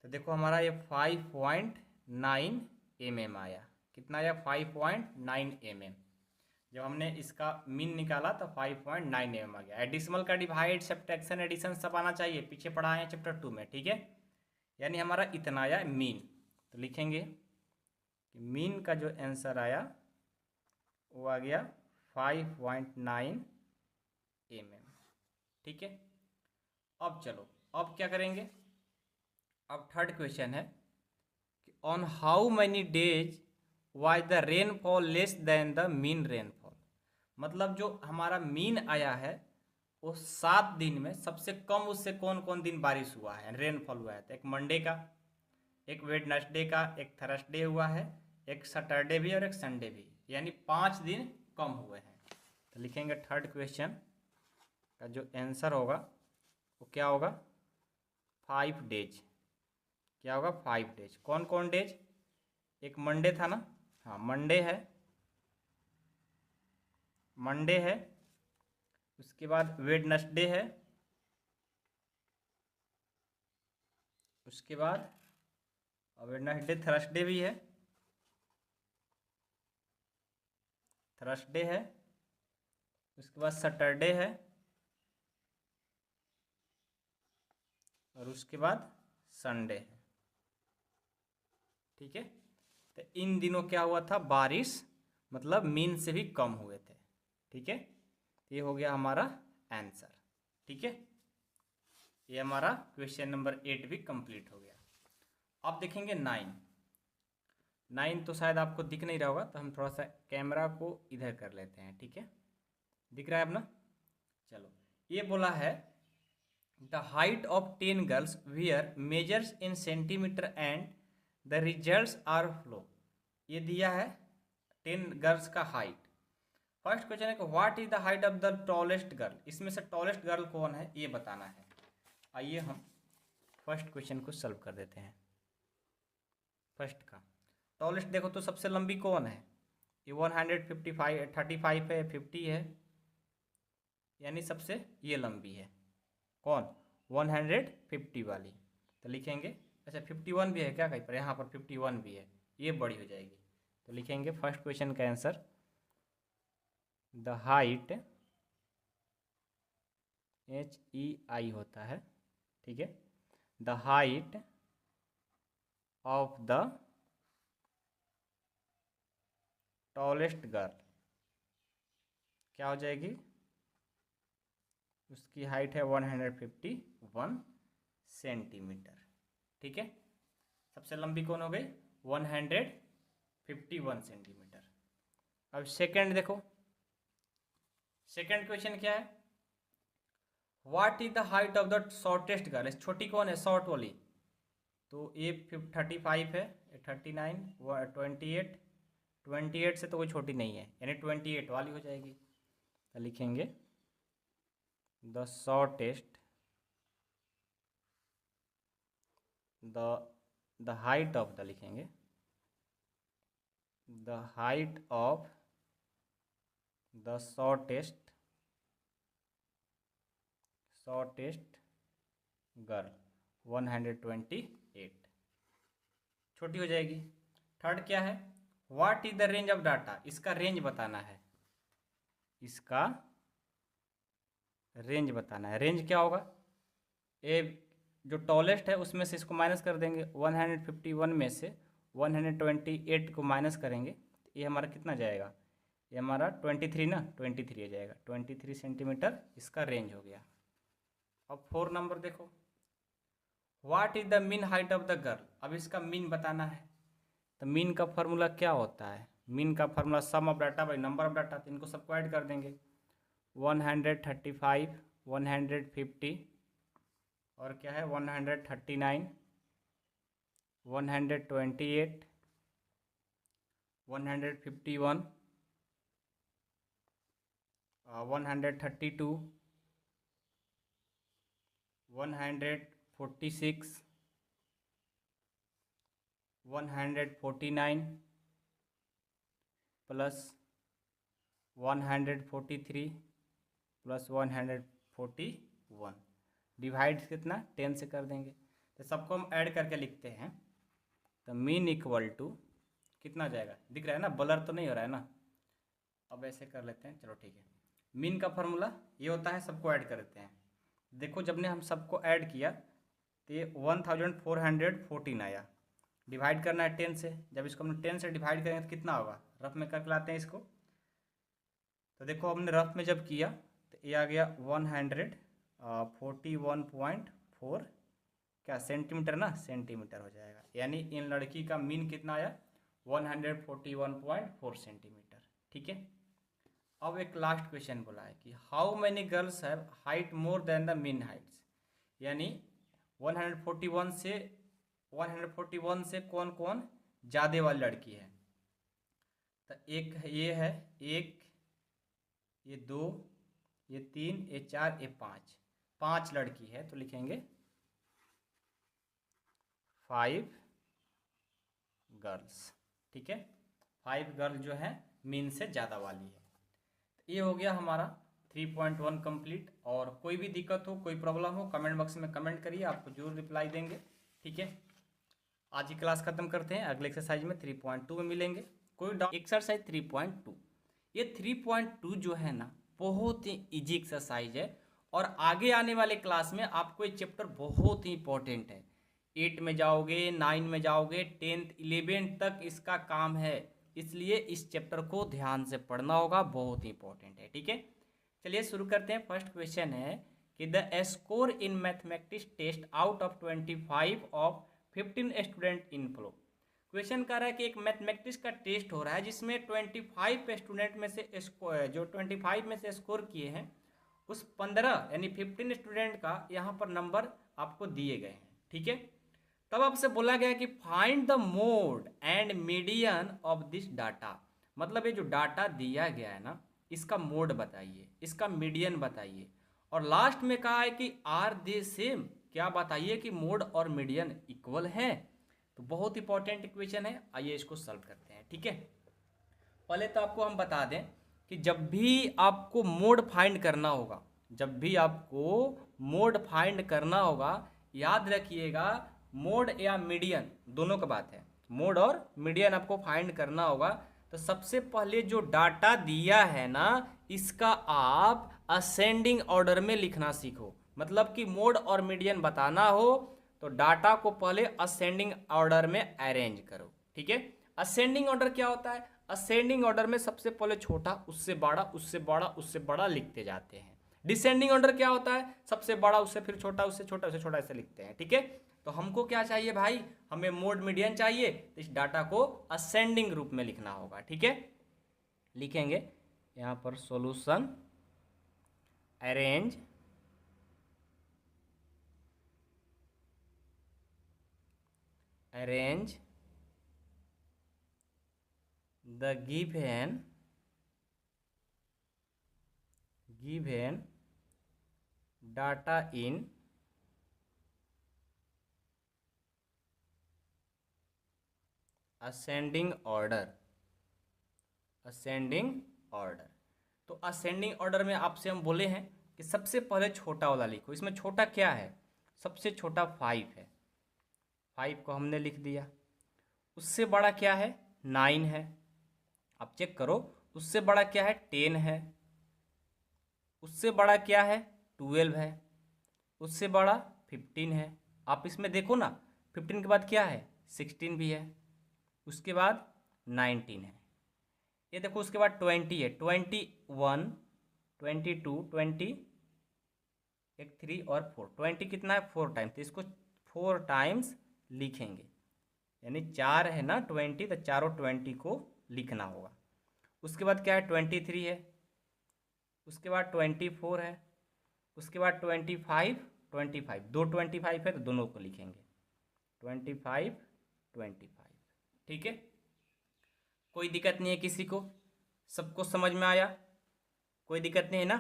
तो देखो हमारा ये 5.9 mm आया। कितना आया? 5.9 mm। जब हमने इसका मीन निकाला तो 5.9 mm आ गया। एडिशनल का डिवाइड, सब्ट्रैक्शन, एडिशन सब आना चाहिए, पीछे पढ़ा है चैप्टर 2 में, ठीक है। यानी हमारा इतना आया मीन। तो लिखेंगे कि मीन का जो आंसर आया वो आ गया 5.9 mm, ठीक है। अब चलो, अब क्या करेंगे? अब थर्ड क्वेश्चन है कि on how many days was the rainfall less than the mean rainfall. मतलब जो हमारा मीन आया है वो 7 दिन में सबसे कम उससे कौन कौन दिन बारिश हुआ है, रेनफॉल हुआ है। तो एक मंडे का, एक वेडनेसडे का, एक थर्सडे हुआ है, एक सैटरडे भी और एक संडे भी, यानी 5 दिन कम हुए हैं। तो लिखेंगे थर्ड क्वेश्चन का जो आंसर होगा वो क्या होगा? 5 डेज। क्या होगा? 5 डेज। कौन कौन डेज? एक मंडे था ना, हाँ मंडे है, मंडे है, उसके बाद वेडनेसडे है, उसके बाद वेडनेसडे थर्सडे भी है, थर्सडे है, उसके बाद सैटरडे है और उसके बाद संडे है, ठीक है। तो इन दिनों क्या हुआ था? बारिश, मतलब मीन से भी कम हुए थे, ठीक है। ये हो गया हमारा आंसर, ठीक है। ये हमारा क्वेश्चन नंबर 8 भी कंप्लीट हो गया। अब देखेंगे 9 तो शायद आपको दिख नहीं रहा होगा, तो हम थोड़ा सा कैमरा को इधर कर लेते हैं, ठीक है। दिख रहा है अब ना? चलो, ये बोला है the height of 10 girls were measures in centimetre and the results are follow. ये दिया है 10 गर्ल्स का हाइट। फर्स्ट क्वेश्चन है कि what is the height of the tallest girl. इसमें से टॉलेस्ट गर्ल कौन है ये बताना है। आइए हम फर्स्ट क्वेश्चन को सॉल्व कर देते हैं। फर्स्ट का टॉलेस्ट देखो तो सबसे लंबी कौन है? ये 155 35 है, 50 है, यानी सबसे ये लंबी है। कौन? 150 वाली। तो लिखेंगे, अच्छा 51 भी है क्या कहीं पर? यहाँ पर 51 भी है, ये बड़ी हो जाएगी। तो लिखेंगे फर्स्ट क्वेश्चन का आंसर द हाइट, HEI होता है, ठीक है। The height of the tallest girl क्या हो जाएगी? उसकी हाइट है 151 सेंटीमीटर, ठीक है। सबसे लंबी कौन हो गई? 151 सेंटीमीटर। अब सेकंड देखो, सेकंड क्वेश्चन क्या है? What is the height of the shortest girl. छोटी कौन है? शॉर्ट वाली। तो ये 35 है, 39, 28, 28 से तो कोई छोटी नहीं है, यानी 28 वाली हो जाएगी। तो लिखेंगे the shortest, the height of the, लिखेंगे the height of the shortest girl 128, छोटी हो जाएगी। थर्ड क्या है? What is the range of data. इसका रेंज बताना है, इसका रेंज बताना है। रेंज क्या होगा? ए जो टॉलेस्ट है उसमें से इसको माइनस कर देंगे, 151 में से 128 को माइनस करेंगे तो ये हमारा कितना जाएगा? ये हमारा 23 ना, 23 आ जाएगा। 23 सेंटीमीटर इसका रेंज हो गया। अब 4 नंबर देखो, what is the mean height of the girl. अब इसका मीन बताना है। तो मीन का फार्मूला क्या होता है? मीन का formula sum of data by number of data. तो इनको सबको ऐड कर देंगे, 135, 150 और क्या है 139, 128, 151, 132, 146, 149, प्लस 143 प्लस 141 डिवाइड कितना 10 से कर देंगे। तो सबको हम ऐड करके लिखते हैं। तो मीन इक्वल टू कितना जाएगा, दिख रहा है ना, ब्लर तो नहीं हो रहा है ना। अब ऐसे कर लेते हैं, चलो ठीक है। मीन का फॉर्मूला ये होता है, सबको ऐड कर देते हैं। देखो जब ने हम सबको ऐड किया तो ये 1414 आया। डिवाइड करना है 10 से, जब इसको हमने 10 से डिवाइड करेंगे तो कितना होगा, रफ में करके लाते हैं इसको। तो देखो हमने रफ में जब किया तो ये आ गया 141.4 क्या सेंटीमीटर ना, सेंटीमीटर हो जाएगा। यानी इन लड़की का मीन कितना आया 141.4 सेंटीमीटर। ठीक है। अब एक लास्ट क्वेश्चन बोला है कि how many girls have height more than the mean Heights. यानी 141 से कौन कौन ज़्यादा वाली लड़की है। तो एक ये है, एक, ये 2, ये 3, ये 4, ये 5 लड़की है। तो लिखेंगे 5 गर्ल्स। ठीक है, 5 गर्ल जो है मीन से ज़्यादा वाली है। तो ये हो गया हमारा 3.1 कंप्लीट। और कोई भी दिक्कत हो, कोई प्रॉब्लम हो, कमेंट बॉक्स में कमेंट करिए, आपको जरूर रिप्लाई देंगे। ठीक है, आज की क्लास खत्म करते हैं, अगले एक्सरसाइज में 3.2 में मिलेंगे। कोई डाउट। एक्सरसाइज 3.2, ये 3.2 जो है ना बहुत ही इजी एक्सरसाइज है और आगे आने वाले क्लास में आपको ये चैप्टर बहुत ही इंपॉर्टेंट है। 8 में जाओगे, 9 में जाओगे, 10th 11th तक इसका काम है, इसलिए इस चैप्टर को ध्यान से पढ़ना होगा, बहुत ही इंपॉर्टेंट है। ठीक है, चलिए शुरू करते हैं। फर्स्ट क्वेश्चन है कि the score in mathematics test out of 25 of 15 student in follow. Question कर रहा है कि एक मैथमेटिक्स का टेस्ट हो रहा है जिसमें 25 स्टूडेंट में से जो 25 में से स्कोर किए हैं उस 15 यानी 15 स्टूडेंट का यहाँ पर नंबर आपको दिए गए हैं। ठीक है, तब आपसे बोला गया कि find the mode and median of this data. मतलब ये जो डाटा दिया गया है ना, इसका मोड बताइए, इसका मीडियन बताइए, और लास्ट में कहा है कि आर दे सेम, क्या बताइए कि मोड और मीडियन इक्वल है। तो बहुत इंपॉर्टेंट इक्वेशन है, आइए इसको सॉल्व करते हैं। ठीक है, पहले तो आपको हम बता दें कि जब भी आपको मोड फाइंड करना होगा, जब भी आपको मोड फाइंड करना होगा, याद रखिएगा मोड या मीडियन दोनों का बात है, मोड और मीडियन आपको फाइंड करना होगा। तो सबसे पहले जो डाटा दिया है ना, इसका आप असेंडिंग ऑर्डर में लिखना सीखो। मतलब कि मोड और मीडियन बताना हो तो डाटा को पहले असेंडिंग ऑर्डर में अरेंज करो। ठीक है, असेंडिंग ऑर्डर क्या होता है, असेंडिंग ऑर्डर में सबसे पहले छोटा, उससे बड़ा, उससे बड़ा, उससे बड़ा लिखते जाते हैं। डिसेंडिंग ऑर्डर क्या होता है, सबसे बड़ा, उससे फिर छोटा, उससे छोटा, उससे छोटा, ऐसे लिखते हैं। ठीक है, तो हमको क्या चाहिए भाई, हमें मोड मीडियन चाहिए, तो इस डाटा को असेंडिंग रूप में लिखना होगा। ठीक है, लिखेंगे यहाँ पर solution arrange the given data in ascending order। तो असेंडिंग ऑर्डर में आपसे हम बोले हैं कि सबसे पहले छोटा वाला लिखो। इसमें छोटा क्या है, सबसे छोटा 5 है, 5 को हमने लिख दिया। उससे बड़ा क्या है, 9 है। आप चेक करो, उससे बड़ा क्या है, 10 है। उससे बड़ा क्या है, 12 है। उससे बड़ा 15 है। आप इसमें देखो ना, 15 के बाद क्या है, 16 भी है। उसके बाद 19 है। ये देखो उसके बाद 20 है, 21, 22, 20, एक 3 और 4, 20 कितना है, 4 टाइम्स। तो इसको 4 टाइम्स लिखेंगे, यानी 4 है ना 20, तो चारों 20 को लिखना होगा। उसके बाद क्या है, 23 है। उसके बाद 24 है। उसके बाद 25, दो 25 है तो दोनों को लिखेंगे 25, 25। ठीक है, कोई दिक्कत नहीं है किसी को, सबको समझ में आया, कोई दिक्कत नहीं है ना,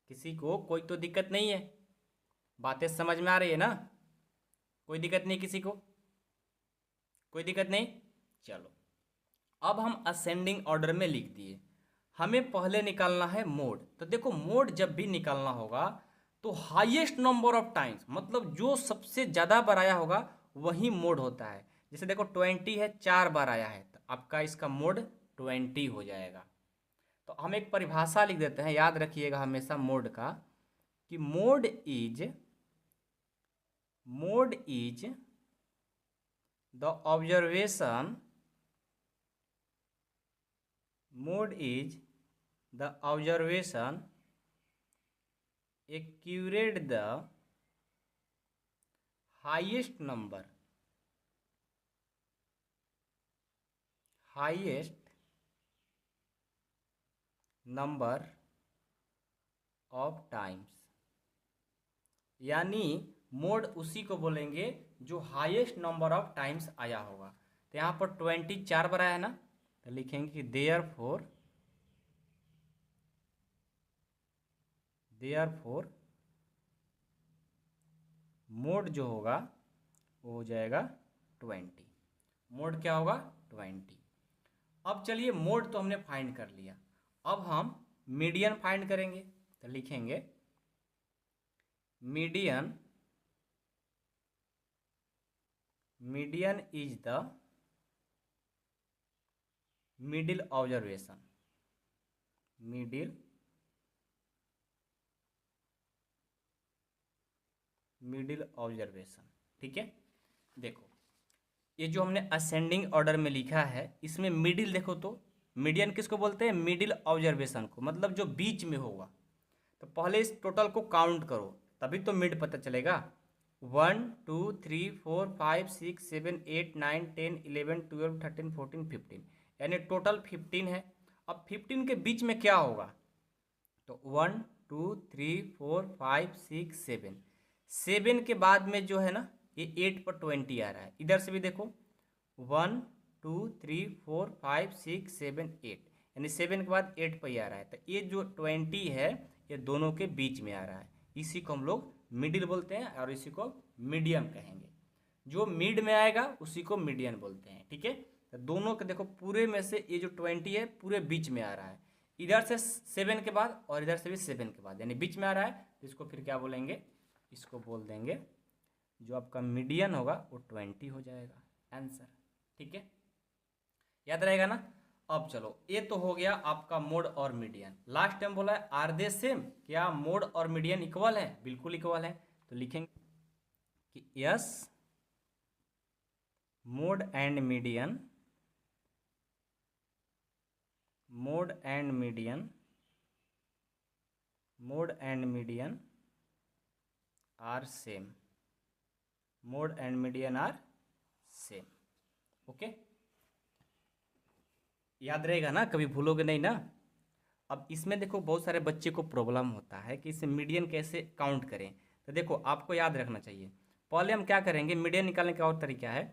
किसी को कोई तो दिक्कत नहीं है, बातें समझ में आ रही है ना, कोई दिक्कत नहीं किसी को, कोई दिक्कत नहीं। चलो अब हम असेंडिंग ऑर्डर में लिख दिए। हमें पहले निकालना है मोड। तो देखो मोड जब भी निकालना होगा तो हाईएस्ट नंबर ऑफ टाइम्स, मतलब जो सबसे ज़्यादा बार आया होगा वही मोड होता है। जैसे देखो 20 है, 4 बार आया है, तो आपका इसका मोड 20 हो जाएगा। तो हम एक परिभाषा लिख देते हैं, याद रखिएगा हमेशा मोड का, कि mode is the observation, mode is the observation accurate the highest number of times। यानी मोड उसी को बोलेंगे जो हाईएस्ट नंबर ऑफ टाइम्स आया होगा। तो यहाँ पर 20 4 बार आया है ना, तो लिखेंगे कि देयरफॉर मोड जो होगा वो हो जाएगा 20। मोड क्या होगा 20। अब चलिए मोड तो हमने फाइंड कर लिया, अब हम मीडियन फाइंड करेंगे। तो लिखेंगे median is the middle observation, middle observation. ठीक है, देखो ये जो हमने असेंडिंग ऑर्डर में लिखा है इसमें मिडिल देखो, तो मीडियन किसको बोलते हैं, मिडिल ऑब्जर्वेशन को, मतलब जो बीच में होगा। तो पहले इस टोटल को काउंट करो तभी तो मिड पता चलेगा। 1 2 3 4 5 6 7 8 9 10 11 12 13 14 15, यानी टोटल 15 है। अब 15 के बीच में क्या होगा, तो 1 2 3 4 5 6 7, 7 के बाद में जो है ना ये 8 पर 20 आ रहा है। इधर से भी देखो 1 2 3 4 5 6 7 8, यानी 7 के बाद 8 पर ही आ रहा है। तो ये जो 20 है ये दोनों के बीच में आ रहा है, इसी को हम लोग मिडिल बोलते हैं और इसी को मीडियम कहेंगे। जो मिड में आएगा उसी को मीडियन बोलते हैं। ठीक है, तो दोनों के देखो पूरे में से ये जो 20 है पूरे बीच में आ रहा है, इधर से 7 के बाद और इधर से भी 7 के बाद, यानी बीच में आ रहा है। तो इसको फिर क्या बोलेंगे, इसको बोल देंगे जो आपका मीडियन होगा वो 20 हो जाएगा आंसर। ठीक है, याद रहेगा ना। अब चलो ये तो हो गया आपका मोड और मीडियन। लास्ट टाइम बोला है आर दे सेम, क्या मोड और मीडियन इक्वल है, बिल्कुल इक्वल है। तो लिखेंगे कि yes mode and median, mode and median are same, mode and median are same. Okay, याद रहेगा ना, कभी भूलोगे नहीं ना। अब इसमें देखो बहुत सारे बच्चे को प्रॉब्लम होता है कि इसे मीडियन कैसे काउंट करें। तो देखो आपको याद रखना चाहिए, पहले हम क्या करेंगे, मीडियन निकालने का और तरीका है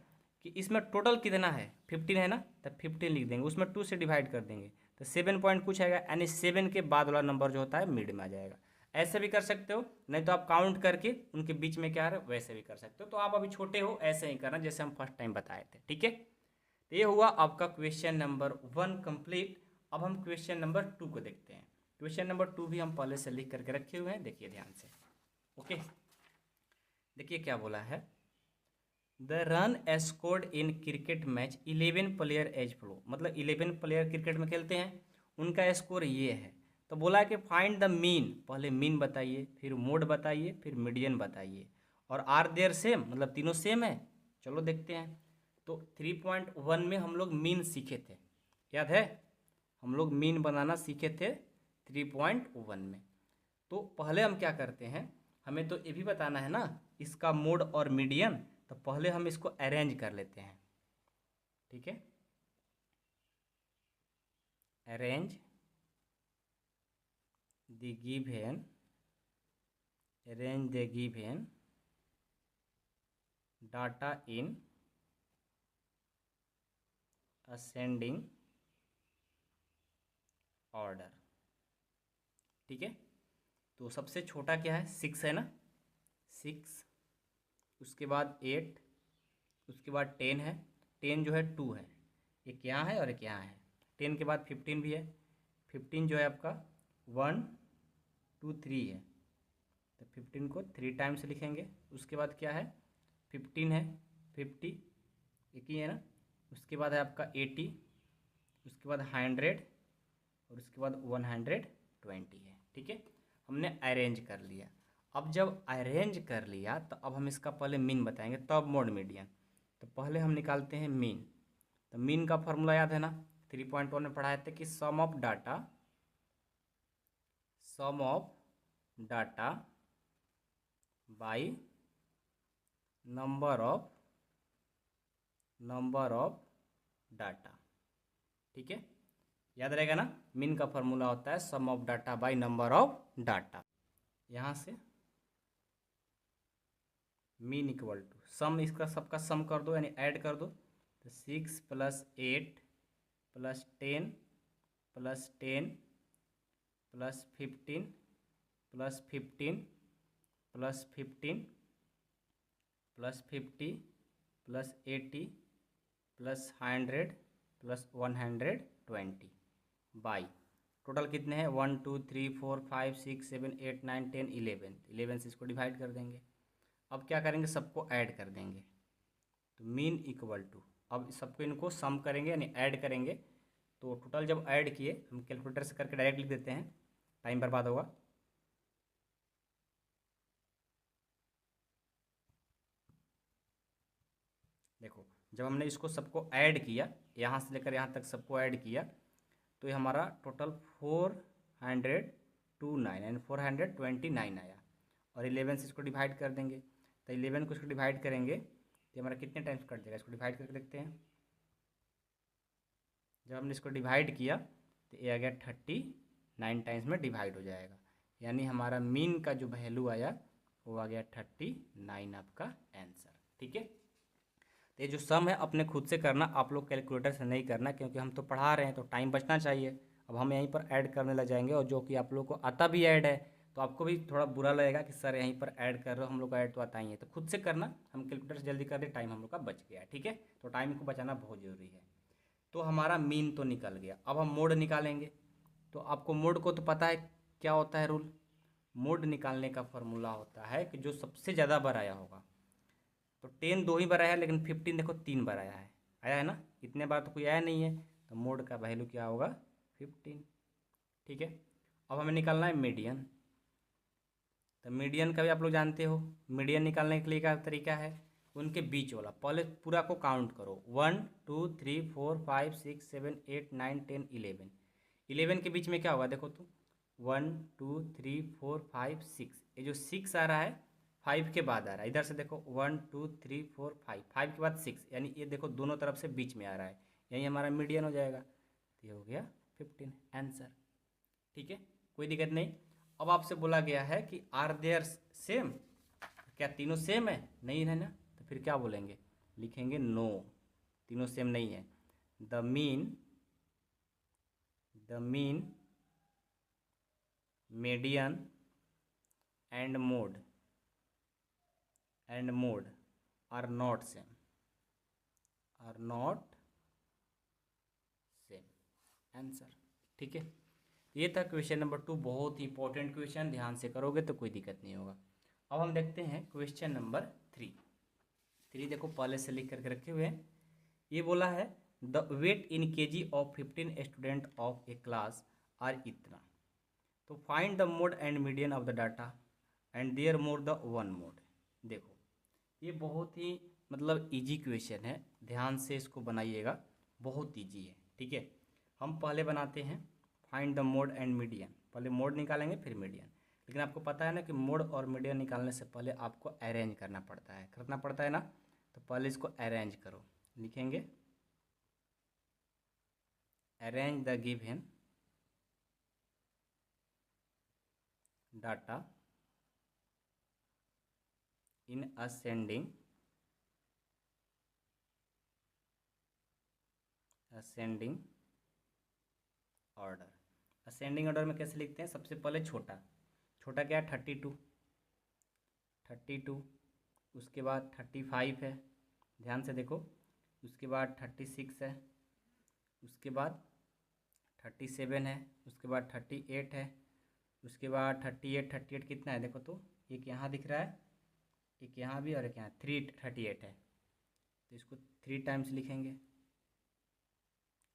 कि इसमें टोटल कितना है 15 है ना, तो 15 लिख देंगे, उसमें 2 से डिवाइड कर देंगे तो 7 पॉइंट कुछ आएगा, यानी 7 के बाद वाला नंबर जो होता है मिड में आ जाएगा। ऐसे भी कर सकते हो, नहीं तो आप काउंट करके उनके बीच में क्या है वैसे भी कर सकते हो। तो आप अभी छोटे हो ऐसे ही करना जैसे हम फर्स्ट टाइम बताए थे। ठीक है, तो ये हुआ आपका क्वेश्चन नंबर 1 कंप्लीट। अब हम क्वेश्चन नंबर 2 को देखते हैं। क्वेश्चन नंबर 2 भी हम पहले से लिख करके रखे हुए हैं, देखिए ध्यान से। ओके, देखिए क्या बोला है, the run scored in cricket match 11 player as follow, मतलब 11 प्लेयर क्रिकेट में खेलते हैं, उनका स्कोर ये है। तो बोला है कि फाइंड द मीन, पहले मीन बताइए, फिर मोड बताइए, फिर मीडियन बताइए, और आर देयर सेम, मतलब तीनों सेम है। चलो देखते हैं। तो 3.1 में हम लोग मीन सीखे थे, याद है, हम लोग मीन बनाना सीखे थे 3.1 में। तो पहले हम क्या करते हैं, हमें तो ये भी बताना है ना इसका मोड और मीडियन, तो पहले हम इसको अरेंज कर लेते हैं। ठीक है, arrange the given, arrange the given data in ascending order. ठीक है, तो सबसे छोटा क्या है 6 है ना, 6, उसके बाद 8, उसके बाद 10 है, 10 जो है 2 है, एक यहाँ है और एक यहाँ है। 10 के बाद 15 भी है। 15 जो है आपका 1 2 3 है, तो 15 को 3 टाइम्स लिखेंगे। उसके बाद क्या है, 15 है, 50 एक ही है ना। उसके बाद है आपका 80, उसके बाद 100 और उसके बाद 120 है। ठीक है, हमने अरेंज कर लिया। अब जब अरेंज कर लिया तो अब हम इसका पहले मीन बताएंगे, तब मोड मीडियन। तो पहले हम निकालते हैं मीन। तो मीन का फॉर्मूला याद है ना, 3.1 में पढ़ाए थे कि sum of data by number of data. ठीक है, याद रहेगा ना, मीन का फॉर्मूला होता है sum of data by number of data. यहाँ से मीन इक्वल टू सम, इसका सबका सम कर दो यानी ऐड कर दो। तो 6 + 8 + 10 + 10 + 15 + 15 + 15 + 50 + 80 + 100 + 120 बाई टोटल कितने हैं 1 2 3 4 5 6 7 8 9 10 11। 11 से इसको डिवाइड कर देंगे। अब क्या करेंगे, सबको ऐड कर देंगे। तो मीन इक्वल टू, अब सबको इनको सम करेंगे यानी ऐड करेंगे। तो टोटल जब ऐड किए, हम कैलकुलेटर से करके डायरेक्ट लिख देते हैं, टाइम बर्बाद होगा। देखो, जब हमने इसको सबको ऐड किया, यहाँ से लेकर यहाँ तक सबको ऐड किया, तो ये हमारा टोटल 429 यानी 429 आया। और 11 से इसको डिवाइड कर देंगे। तो 11 को इसको डिवाइड करेंगे तो हमारा कितने टाइम्स कट जाएगा, इसको डिवाइड करके देखते हैं। जब हमने इसको डिवाइड किया तो ये आ गया 39 टाइम्स में डिवाइड हो जाएगा, यानी हमारा मीन का जो वैल्यू आया वो आ गया 39 आपका आंसर। ठीक है, तो ये जो सम है अपने खुद से करना, आप लोग कैलकुलेटर से नहीं करना, क्योंकि हम तो पढ़ा रहे हैं तो टाइम बचना चाहिए। अब हम यहीं पर ऐड करने लग जाएंगे, और जो कि आप लोग को आता भी ऐड है तो आपको भी थोड़ा बुरा लगेगा कि सर यहीं पर ऐड कर रहे हो, हम लोग को ऐड तो आता ही है। तो खुद से करना, हम कैलकुलेटर से जल्दी कर दे, टाइम हम लोग का बच गया है। ठीक है, तो टाइम को बचाना बहुत ज़रूरी है। तो हमारा मीन तो निकल गया, अब हम मोड निकालेंगे। तो आपको मोड को तो पता है क्या होता है रूल। मोड निकालने का फॉर्मूला होता है कि जो सबसे ज़्यादा बार आया होगा। तो 10 2 ही बार आया है, लेकिन 15 देखो 3 बार आया है ना, इतने बार तो कोई आया नहीं है। तो मोड का वैल्यू क्या होगा 15। ठीक है, अब हमें निकालना है मीडियन। तो मीडियन का भी आप लोग जानते हो, मीडियन निकालने के लिए क्या तरीका है, उनके बीच वाला पहले पूरा को काउंट करो, 1 2 3 4 5 6 7 8 9 10 11। 11 के बीच में क्या होगा देखो तो 1 2 3 4 5 6, ये जो 6 आ रहा है 5 के बाद आ रहा है, इधर से देखो 1 2 3 4 5, 5 के बाद 6, यानी ये देखो दोनों तरफ से बीच में आ रहा है, यही हमारा मीडियन हो जाएगा। तो ये हो गया 15 आंसर। ठीक है, कोई दिक्कत नहीं। अब आपसे बोला गया है कि आर देयर सेम, क्या तीनों सेम है, नहीं है ना, तो फिर क्या बोलेंगे, लिखेंगे नो, तीनों सेम नहीं है। The mean median and mode are not same, answer. ठीक है, ये था क्वेश्चन नंबर 2, बहुत ही इंपॉर्टेंट क्वेश्चन, ध्यान से करोगे तो कोई दिक्कत नहीं होगा। अब हम देखते हैं क्वेश्चन नंबर 3 देखो पहले से लिख करके रखे हुए हैं। ये बोला है the weight in KG of 15 student of a class are इतना, तो find the mode and median of the data and there more the one mode. देखो, ये बहुत ही मतलब इजी क्वेश्चन है, ध्यान से इसको बनाइएगा, बहुत इजी है। ठीक है, हम पहले बनाते हैं find the mode and median, पहले मोड निकालेंगे फिर मीडियन। लेकिन आपको पता है ना कि मोड और मीडियन निकालने से पहले आपको अरेंज करना पड़ता है ना। तो पहले इसको अरेंज करो, लिखेंगे arrange the given data in ascending order. Ascending order में कैसे लिखते हैं, सबसे पहले छोटा क्या है 32, उसके बाद 35 है, ध्यान से देखो, उसके बाद 36 है, उसके बाद 37 है, उसके बाद 38 है, उसके बाद 38 कितना है देखो तो, एक यहाँ दिख रहा है, एक यहाँ भी और एक यहाँ, 338 है, तो इसको 3 टाइम्स लिखेंगे।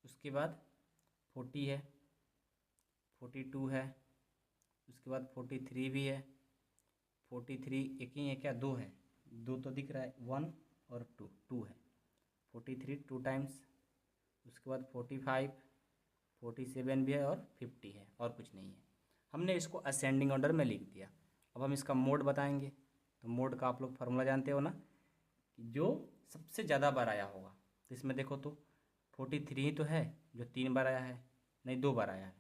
उसके बाद 40 है, 42 है, उसके बाद 43 भी है, 43 एक ही है क्या, 2 है, 2 तो दिख रहा है, 1 और 2 है, 43 2 टाइम्स। उसके बाद 45, 47 भी है और 50 है, और कुछ नहीं है। हमने इसको असेंडिंग ऑर्डर में लिख दिया। अब हम इसका मोड बताएंगे। तो मोड का आप लोग फार्मूला जानते हो ना, कि जो सबसे ज़्यादा बार आया होगा, तो इसमें देखो तो 43 ही तो है जो 3 बार आया है, नहीं 2 बार आया है,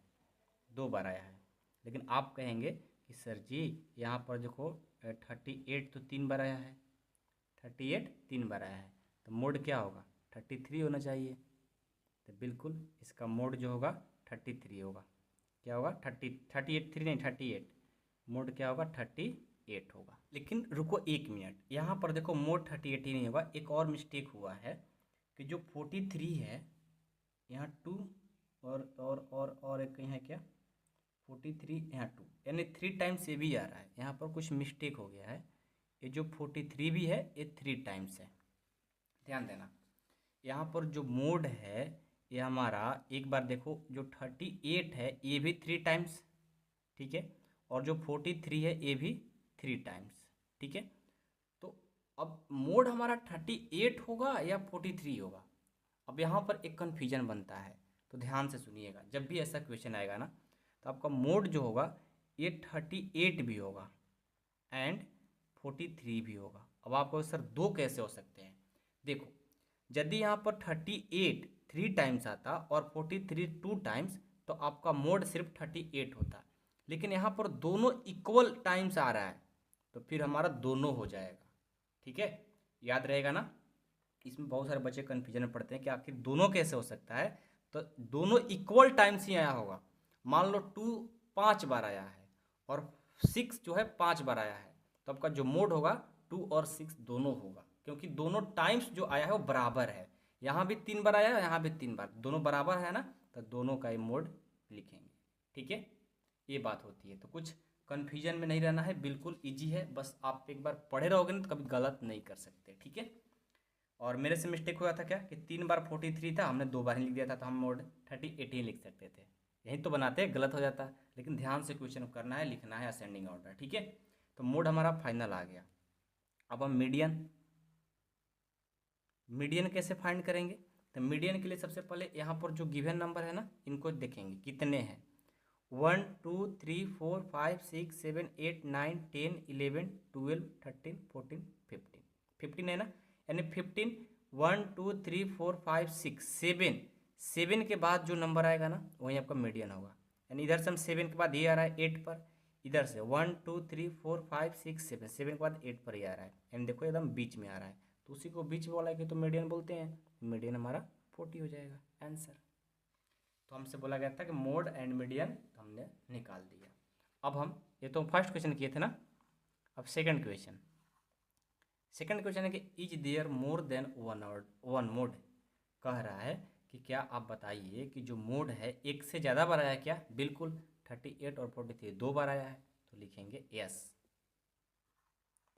2 बार आया है। लेकिन आप कहेंगे कि सर जी यहाँ पर देखो 38 तो 3 बार आया है, 38 3 बार आया है, तो मोड क्या होगा, 33 होना चाहिए। तो बिल्कुल इसका मोड जो होगा 33 होगा। क्या होगा, 38 3 नहीं 38, मोड क्या होगा, 38 होगा। लेकिन रुको 1 मिनट, यहाँ पर देखो मोड 38 ही नहीं होगा, एक और मिस्टेक हुआ है कि जो 43 है यहाँ 2 और एक कहीं है क्या, 43 यहाँ 2, यानी 3 टाइम्स ये भी आ रहा है। यहाँ पर कुछ मिस्टेक हो गया है, ये जो 43 भी है ये 3 टाइम्स है, ध्यान देना। यहाँ पर जो मोड है ये हमारा, एक बार देखो जो 38 है ये भी 3 टाइम्स, ठीक है, और जो 43 है ये भी 3 टाइम्स, ठीक है। तो अब मोड हमारा 38 होगा या 43 होगा। अब यहाँ पर एक कन्फ्यूजन बनता है, तो ध्यान से सुनिएगा, जब भी ऐसा क्वेश्चन आएगा ना, तो आपका मोड जो होगा ये 38 भी होगा एंड 43 भी होगा। अब आपको सर दो कैसे हो सकते हैं, देखो यदि यहाँ पर 38 3 टाइम्स आता और 43 2 टाइम्स, तो आपका मोड सिर्फ 38 होता। लेकिन यहाँ पर दोनों इक्वल टाइम्स आ रहा है, तो फिर हमारा दोनों हो जाएगा, ठीक है, याद रहेगा ना। इसमें बहुत सारे बच्चे कन्फ्यूजन में पड़ते हैं कि आखिर दोनों कैसे हो सकता है। तो दोनों इक्वल टाइम्स ही आया होगा। मान लो 2 5 बार आया है और 6 जो है 5 बार आया है, तो आपका जो मोड होगा 2 और 6 दोनों होगा, क्योंकि दोनों टाइम्स जो आया है वो बराबर है। यहाँ भी 3 बार आया है, यहाँ भी 3 बार, दोनों बराबर है ना, तो दोनों का ही मोड लिखेंगे, ठीक है। ये बात होती है, तो कुछ कन्फ्यूजन में नहीं रहना है, बिल्कुल ईजी है, बस आप एक बार पढ़े रहोगे ना तो कभी गलत नहीं कर सकते, ठीक है। और मेरे से मिस्टेक हुआ था क्या कि 3 बार 43 था, हमने 2 बार ही लिख दिया था, तो हम मोड 38 ही लिख सकते थे। यही तो बनाते, गलत हो जाता। लेकिन ध्यान से क्वेश्चन करना है, लिखना है असेंडिंग ऑर्डर, ठीक है। तो मोड हमारा फाइनल आ गया। अब हम मीडियन, मीडियन कैसे फाइंड करेंगे। तो मीडियन के लिए सबसे पहले यहाँ पर जो गिवन नंबर है ना, इनको देखेंगे कितने हैं। 1 2 3 4 5 6 7 8 9 10 11 12 13 14 15, 15 है ना, यानी 15 1 2 3 4 5 6 7, 7 के बाद जो नंबर आएगा ना वही आपका मीडियन होगा। यानी इधर से हम 7 के बाद ये आ रहा है 8 पर, इधर से 1 2 3 4 5 6 7, 7 के बाद 8 पर ही आ रहा है, यानी देखो एकदम बीच में आ रहा है, तो उसी को बीच वाला के तो मीडियन बोलते हैं। मीडियन हमारा 40 हो जाएगा आंसर। तो हमसे बोला गया था कि मोड एंड मीडियन, तो हमने निकाल दिया। अब हम, ये तो फर्स्ट क्वेश्चन किए थे ना, अब सेकंड क्वेश्चन। सेकंड क्वेश्चन है कि is there more than one mode, कह रहा है कि क्या आप बताइए कि जो मोड है एक से ज़्यादा बार आया है क्या। बिल्कुल, 38 और 43 2 बार आया है, तो लिखेंगे yes,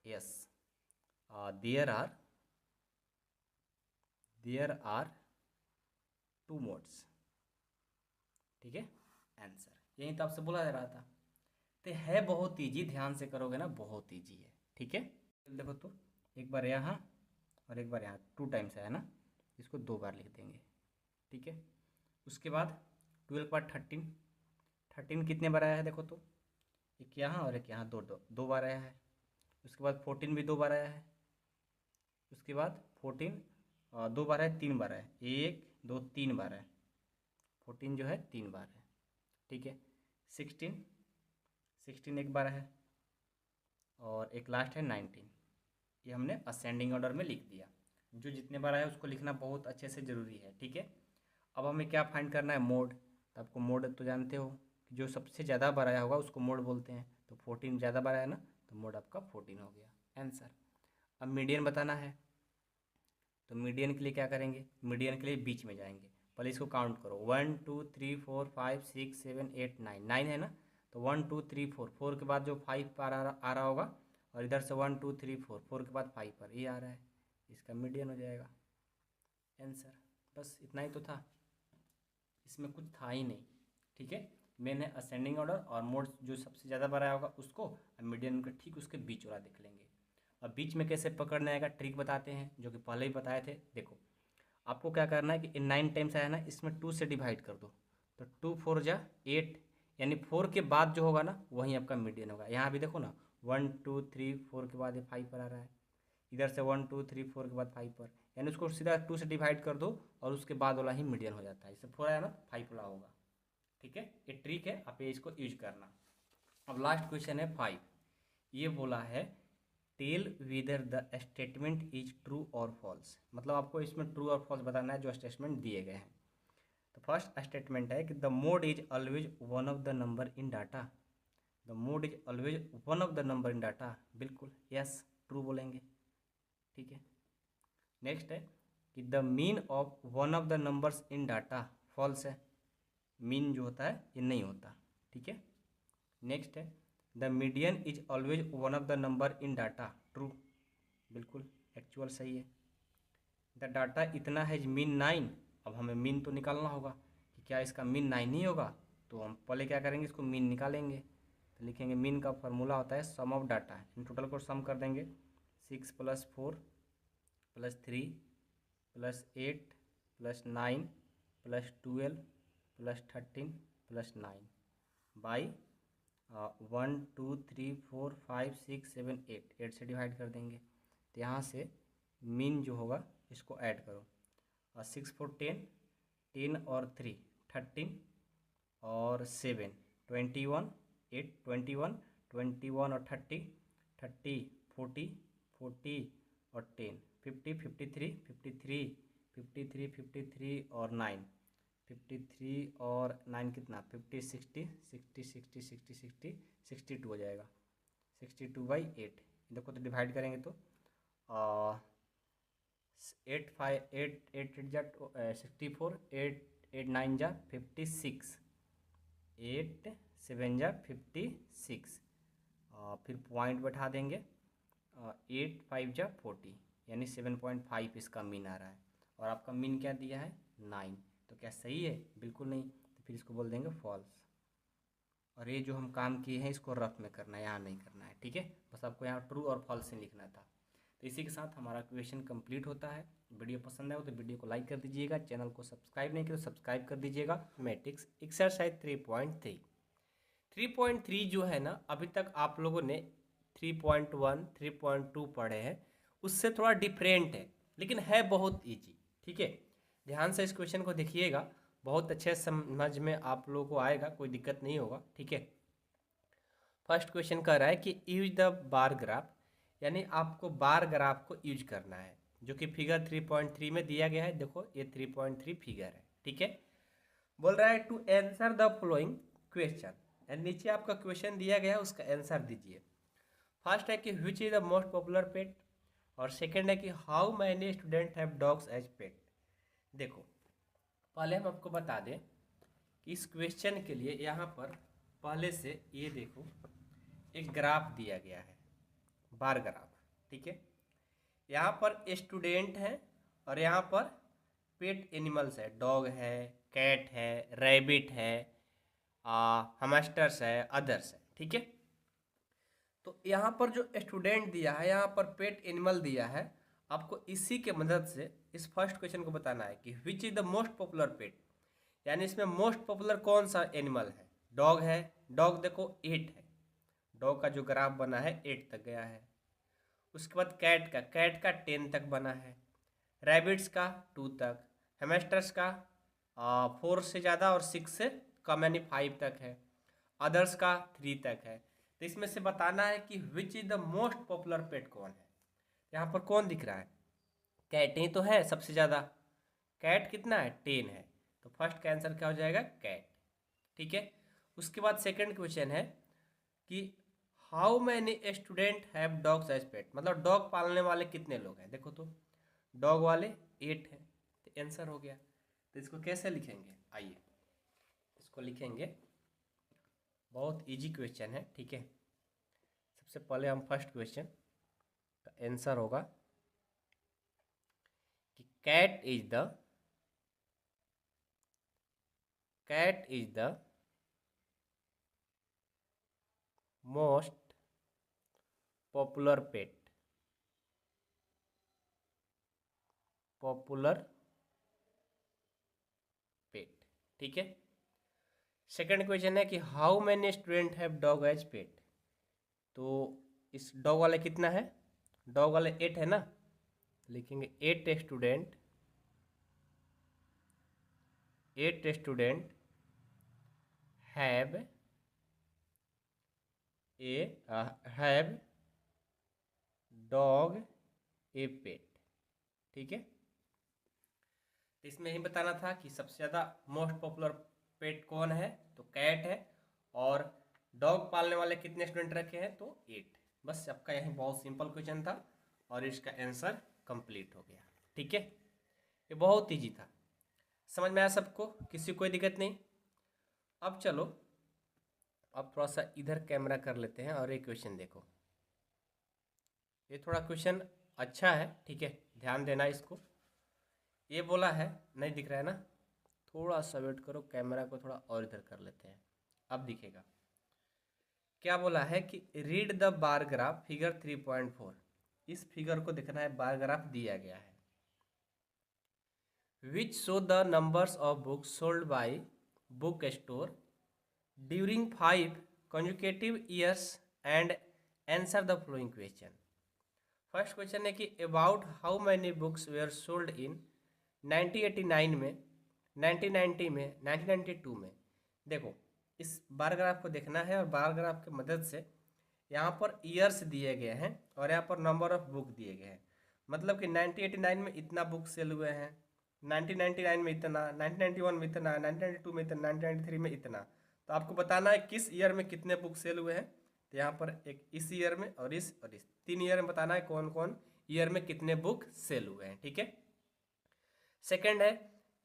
yes there are 2 modes, ठीक है आंसर। यही तो आपसे बोला जा रहा था। तो है बहुत ईजी, ध्यान से करोगे ना बहुत ईजी है, ठीक है। देखो तो एक बार यहाँ और एक बार यहाँ 2 टाइम्स आया ना, इसको 2 बार लिख देंगे, ठीक है। उसके बाद 12 के बाद 13, 13 कितने बार आया है देखो तो, एक यहाँ और एक यहाँ, 2 बार आया है। उसके बाद 14 भी 2 बार आया है। उसके बाद 14 2 बार है, 3 बार है, 1 2 3 बार है, 14 जो है 3 बार है, ठीक है। 16 एक बार है, और एक लास्ट है 19। ये हमने असेंडिंग ऑर्डर में लिख दिया। जो जितने बार आया उसको लिखना बहुत अच्छे से ज़रूरी है, ठीक है। अब हमें क्या फाइंड करना है, मोड। तो आपको मोड तो जानते हो कि जो सबसे ज़्यादा बार आया होगा उसको मोड बोलते हैं। तो 14 ज़्यादा बार आया ना, तो मोड आपका 14 हो गया आंसर। अब मीडियन बताना है, तो मीडियन के लिए क्या करेंगे, मीडियन के लिए बीच में जाएंगे। पहले इसको काउंट करो, 1 2 3 4 5 6 7 8 9, 9 है ना, तो 1 2 3 4, 4 के बाद जो 5 पर आ रहा होगा, और इधर से 1 2 3 4, 4 के बाद 5 पर ये आ रहा है, इसका मीडियन हो जाएगा आंसर। बस इतना ही तो था, इसमें कुछ था ही नहीं। ठीक है, मेन है असेंडिंग ऑर्डर, और मोड जो सबसे ज़्यादा बड़ा होगा उसको, और मीडियन का ठीक उसके बीच वाला देख लेंगे। अब बीच में कैसे पकड़ना आएगा, ट्रिक बताते हैं, जो कि पहले ही बताए थे। देखो आपको क्या करना है कि इन 9 टाइम्स आया ना, इसमें 2 से डिवाइड कर दो, तो 2 4 जा 8, यानी 4 के बाद जो होगा ना वहीं आपका मीडियन होगा। यहाँ भी देखो ना, 1 2 3 4 के बाद ये 5 पर आ रहा है, इधर से 1 2 3 4 के बाद 5 पर, यानी उसको सीधा 2 से डिवाइड कर दो और उसके बाद वाला ही मीडियन हो जाता है। इससे 4 आया ना, 5 वाला होगा। ठीक है, ये ट्रिक है, आप ये इसको यूज करना। अब लास्ट क्वेश्चन है 5, ये बोला है tell whether the statement is true और फॉल्स, मतलब आपको इसमें ट्रू और फॉल्स बताना है जो स्टेटमेंट दिए गए हैं। तो फर्स्ट स्टेटमेंट है कि the mode is always one of the number in data, the mode is always one of the number in data, बिल्कुल यस ट्रू बोलेंगे। ठीक है, नेक्स्ट है कि the mean of one of the numbers in data, false है, मीन जो होता है ये नहीं होता। ठीक है, नेक्स्ट है the median is always one of the number in data, true, बिल्कुल एक्चुअल सही है। द डाटा इतना है मीन 9, अब हमें मीन तो निकालना होगा कि क्या इसका मीन 9 ही होगा, तो हम पहले क्या करेंगे, इसको मीन निकालेंगे। तो लिखेंगे मीन का फॉर्मूला होता है sum of data, in total को सम कर देंगे, 6 + 4 + 3 + 8 + 9 + 12 + 13 + 9 बाई 1 2 3 4 5 6 7 8, 8 से डिवाइड कर देंगे। तो यहाँ से मीन जो होगा इसको ऐड करो, और 6 4 10, 10 और 3 13 और 7 21, 8 21, 21 और 30 30 40 40 और 10 50 53 53 53 53 और 9 53 और 9 कितना 50 60 60 60 60 60 62 हो जाएगा, 62/8। देखो तो डिवाइड करेंगे तो 8 5 8 8 8 जा 64, 8 8 9 जा 56, 8 7 जा 56, फिर पॉइंट बैठा देंगे, 8 5 जा 40, यानी 7.5 इसका मीन आ रहा है, और आपका मीन क्या दिया है 9, तो क्या सही है, बिल्कुल नहीं, तो फिर इसको बोल देंगे फॉल्स। और ये जो हम काम किए हैं इसको रफ में करना है, यहाँ नहीं करना है। ठीक है, बस आपको यहाँ ट्रू और फॉल्स से लिखना था। तो इसी के साथ हमारा क्वेश्चन कंप्लीट होता है। वीडियो पसंद आए तो वीडियो को लाइक कर दीजिएगा, चैनल को सब्सक्राइब नहीं किया तो सब्सक्राइब कर दीजिएगा। मैट्रिक्स एक्सरसाइज 3.3 3.3 जो है ना, अभी तक आप लोगों ने 3.1 3.2 पढ़े हैं, उससे थोड़ा डिफरेंट है, लेकिन है बहुत ईजी। ठीक है, ध्यान से इस क्वेश्चन को देखिएगा, बहुत अच्छे समझ में आप लोगों को आएगा, कोई दिक्कत नहीं होगा। ठीक है, फर्स्ट क्वेश्चन कह रहा है कि यूज द बार ग्राफ, यानी आपको बार ग्राफ को यूज करना है, जो कि फिगर 3.3 में दिया गया है। देखो ये 3.3 फिगर है। ठीक है, बोल रहा है to answer the following question, and नीचे आपका क्वेश्चन दिया गया है, उसका आंसर दीजिए। फर्स्ट है कि which is the most popular pet, और सेकंड है कि how many student have dogs as pet. देखो पहले हम आपको बता दें कि इस क्वेश्चन के लिए यहाँ पर पहले से ये देखो एक ग्राफ दिया गया है, बार ग्राफ। ठीक है, यहाँ पर स्टूडेंट है और यहाँ पर पेट एनिमल्स है, डॉग है, कैट है, रैबिट है, हैमस्टर्स है, अदर्स है। ठीक है, तो यहाँ पर जो स्टूडेंट दिया है, यहाँ पर पेट एनिमल दिया है, आपको इसी के मदद से इस फर्स्ट क्वेश्चन को बताना है कि which is the most popular pet, यानी इसमें मोस्ट पॉपुलर कौन सा एनिमल है। डॉग है, डॉग देखो 8 है, डॉग का जो ग्राफ बना है 8 तक गया है। उसके बाद कैट का 10 तक बना है, रैबिट्स का 2 तक, हैमस्टर्स का 4 से ज़्यादा और 6 से कम यानी 5 तक है, अदर्स का 3 तक है। तो इसमें से बताना है कि which is the most popular pet कौन है। यहाँ पर कौन दिख रहा है, कैट ही तो है सबसे ज़्यादा, कैट कितना है 10 है, तो फर्स्ट का आंसर क्या हो जाएगा कैट। ठीक है, उसके बाद सेकंड क्वेश्चन है कि how many student have dogs as pet, मतलब डॉग पालने वाले कितने लोग हैं। देखो तो डॉग वाले 8 हैं, तो आंसर हो गया। तो इसको कैसे लिखेंगे, आइए इसको लिखेंगे। बहुत इजी क्वेश्चन है, ठीक है। सबसे पहले हम फर्स्ट क्वेश्चन का आंसर होगा कि cat is the most popular pet. ठीक है। सेकंड क्वेश्चन है कि how many student have dog as pet. तो इस डॉग वाले कितना है, डॉग वाले 8 है ना, लिखेंगे 8 स्टूडेंट हैव डॉग ए पेट। ठीक है। तो इसमें ही बताना था कि सबसे ज़्यादा मोस्ट पॉपुलर पेट कौन है, तो कैट है। और डॉग पालने वाले कितने स्टूडेंट रखे हैं, तो 8। बस आपका यही बहुत सिंपल क्वेश्चन था और इसका आंसर कंप्लीट हो गया। ठीक है, ये बहुत इजी था, समझ में आया सबको, किसी को कोई दिक्कत नहीं। अब चलो, अब थोड़ा सा इधर कैमरा कर लेते हैं और एक क्वेश्चन देखो। ये थोड़ा क्वेश्चन अच्छा है, ठीक है, ध्यान देना इसको। ये बोला है, नहीं दिख रहा है ना, थोड़ा सा वेट करो, कैमरा को थोड़ा और इधर कर लेते हैं, अब दिखेगा। क्या बोला है कि read the bar graph figure 3.4। इस फिगर को देखना है, बार ग्राफ दिया गया है। Which show the numbers of books sold by book store during 5 consecutive years and answer the following question. First question है कि about how many books were sold in 1989 में, 1990 में, 1992 में। देखो, इस बार ग्राफ को देखना है और बार ग्राफ की मदद से यहाँ पर ईयर्स दिए गए हैं और यहाँ पर नंबर ऑफ बुक दिए गए हैं। मतलब कि 1989 में इतना बुक सेल हुए हैं, 1999 में इतना, 1991 में इतना, 1992 में इतना, 1993 में इतना। तो आपको बताना है किस ईयर में कितने बुक सेल हुए हैं। तो यहाँ पर एक इस ईयर में और इस 3 ईयर में बताना है कौन कौन ईयर में कितने बुक सेल हुए हैं। ठीक है। सेकेंड है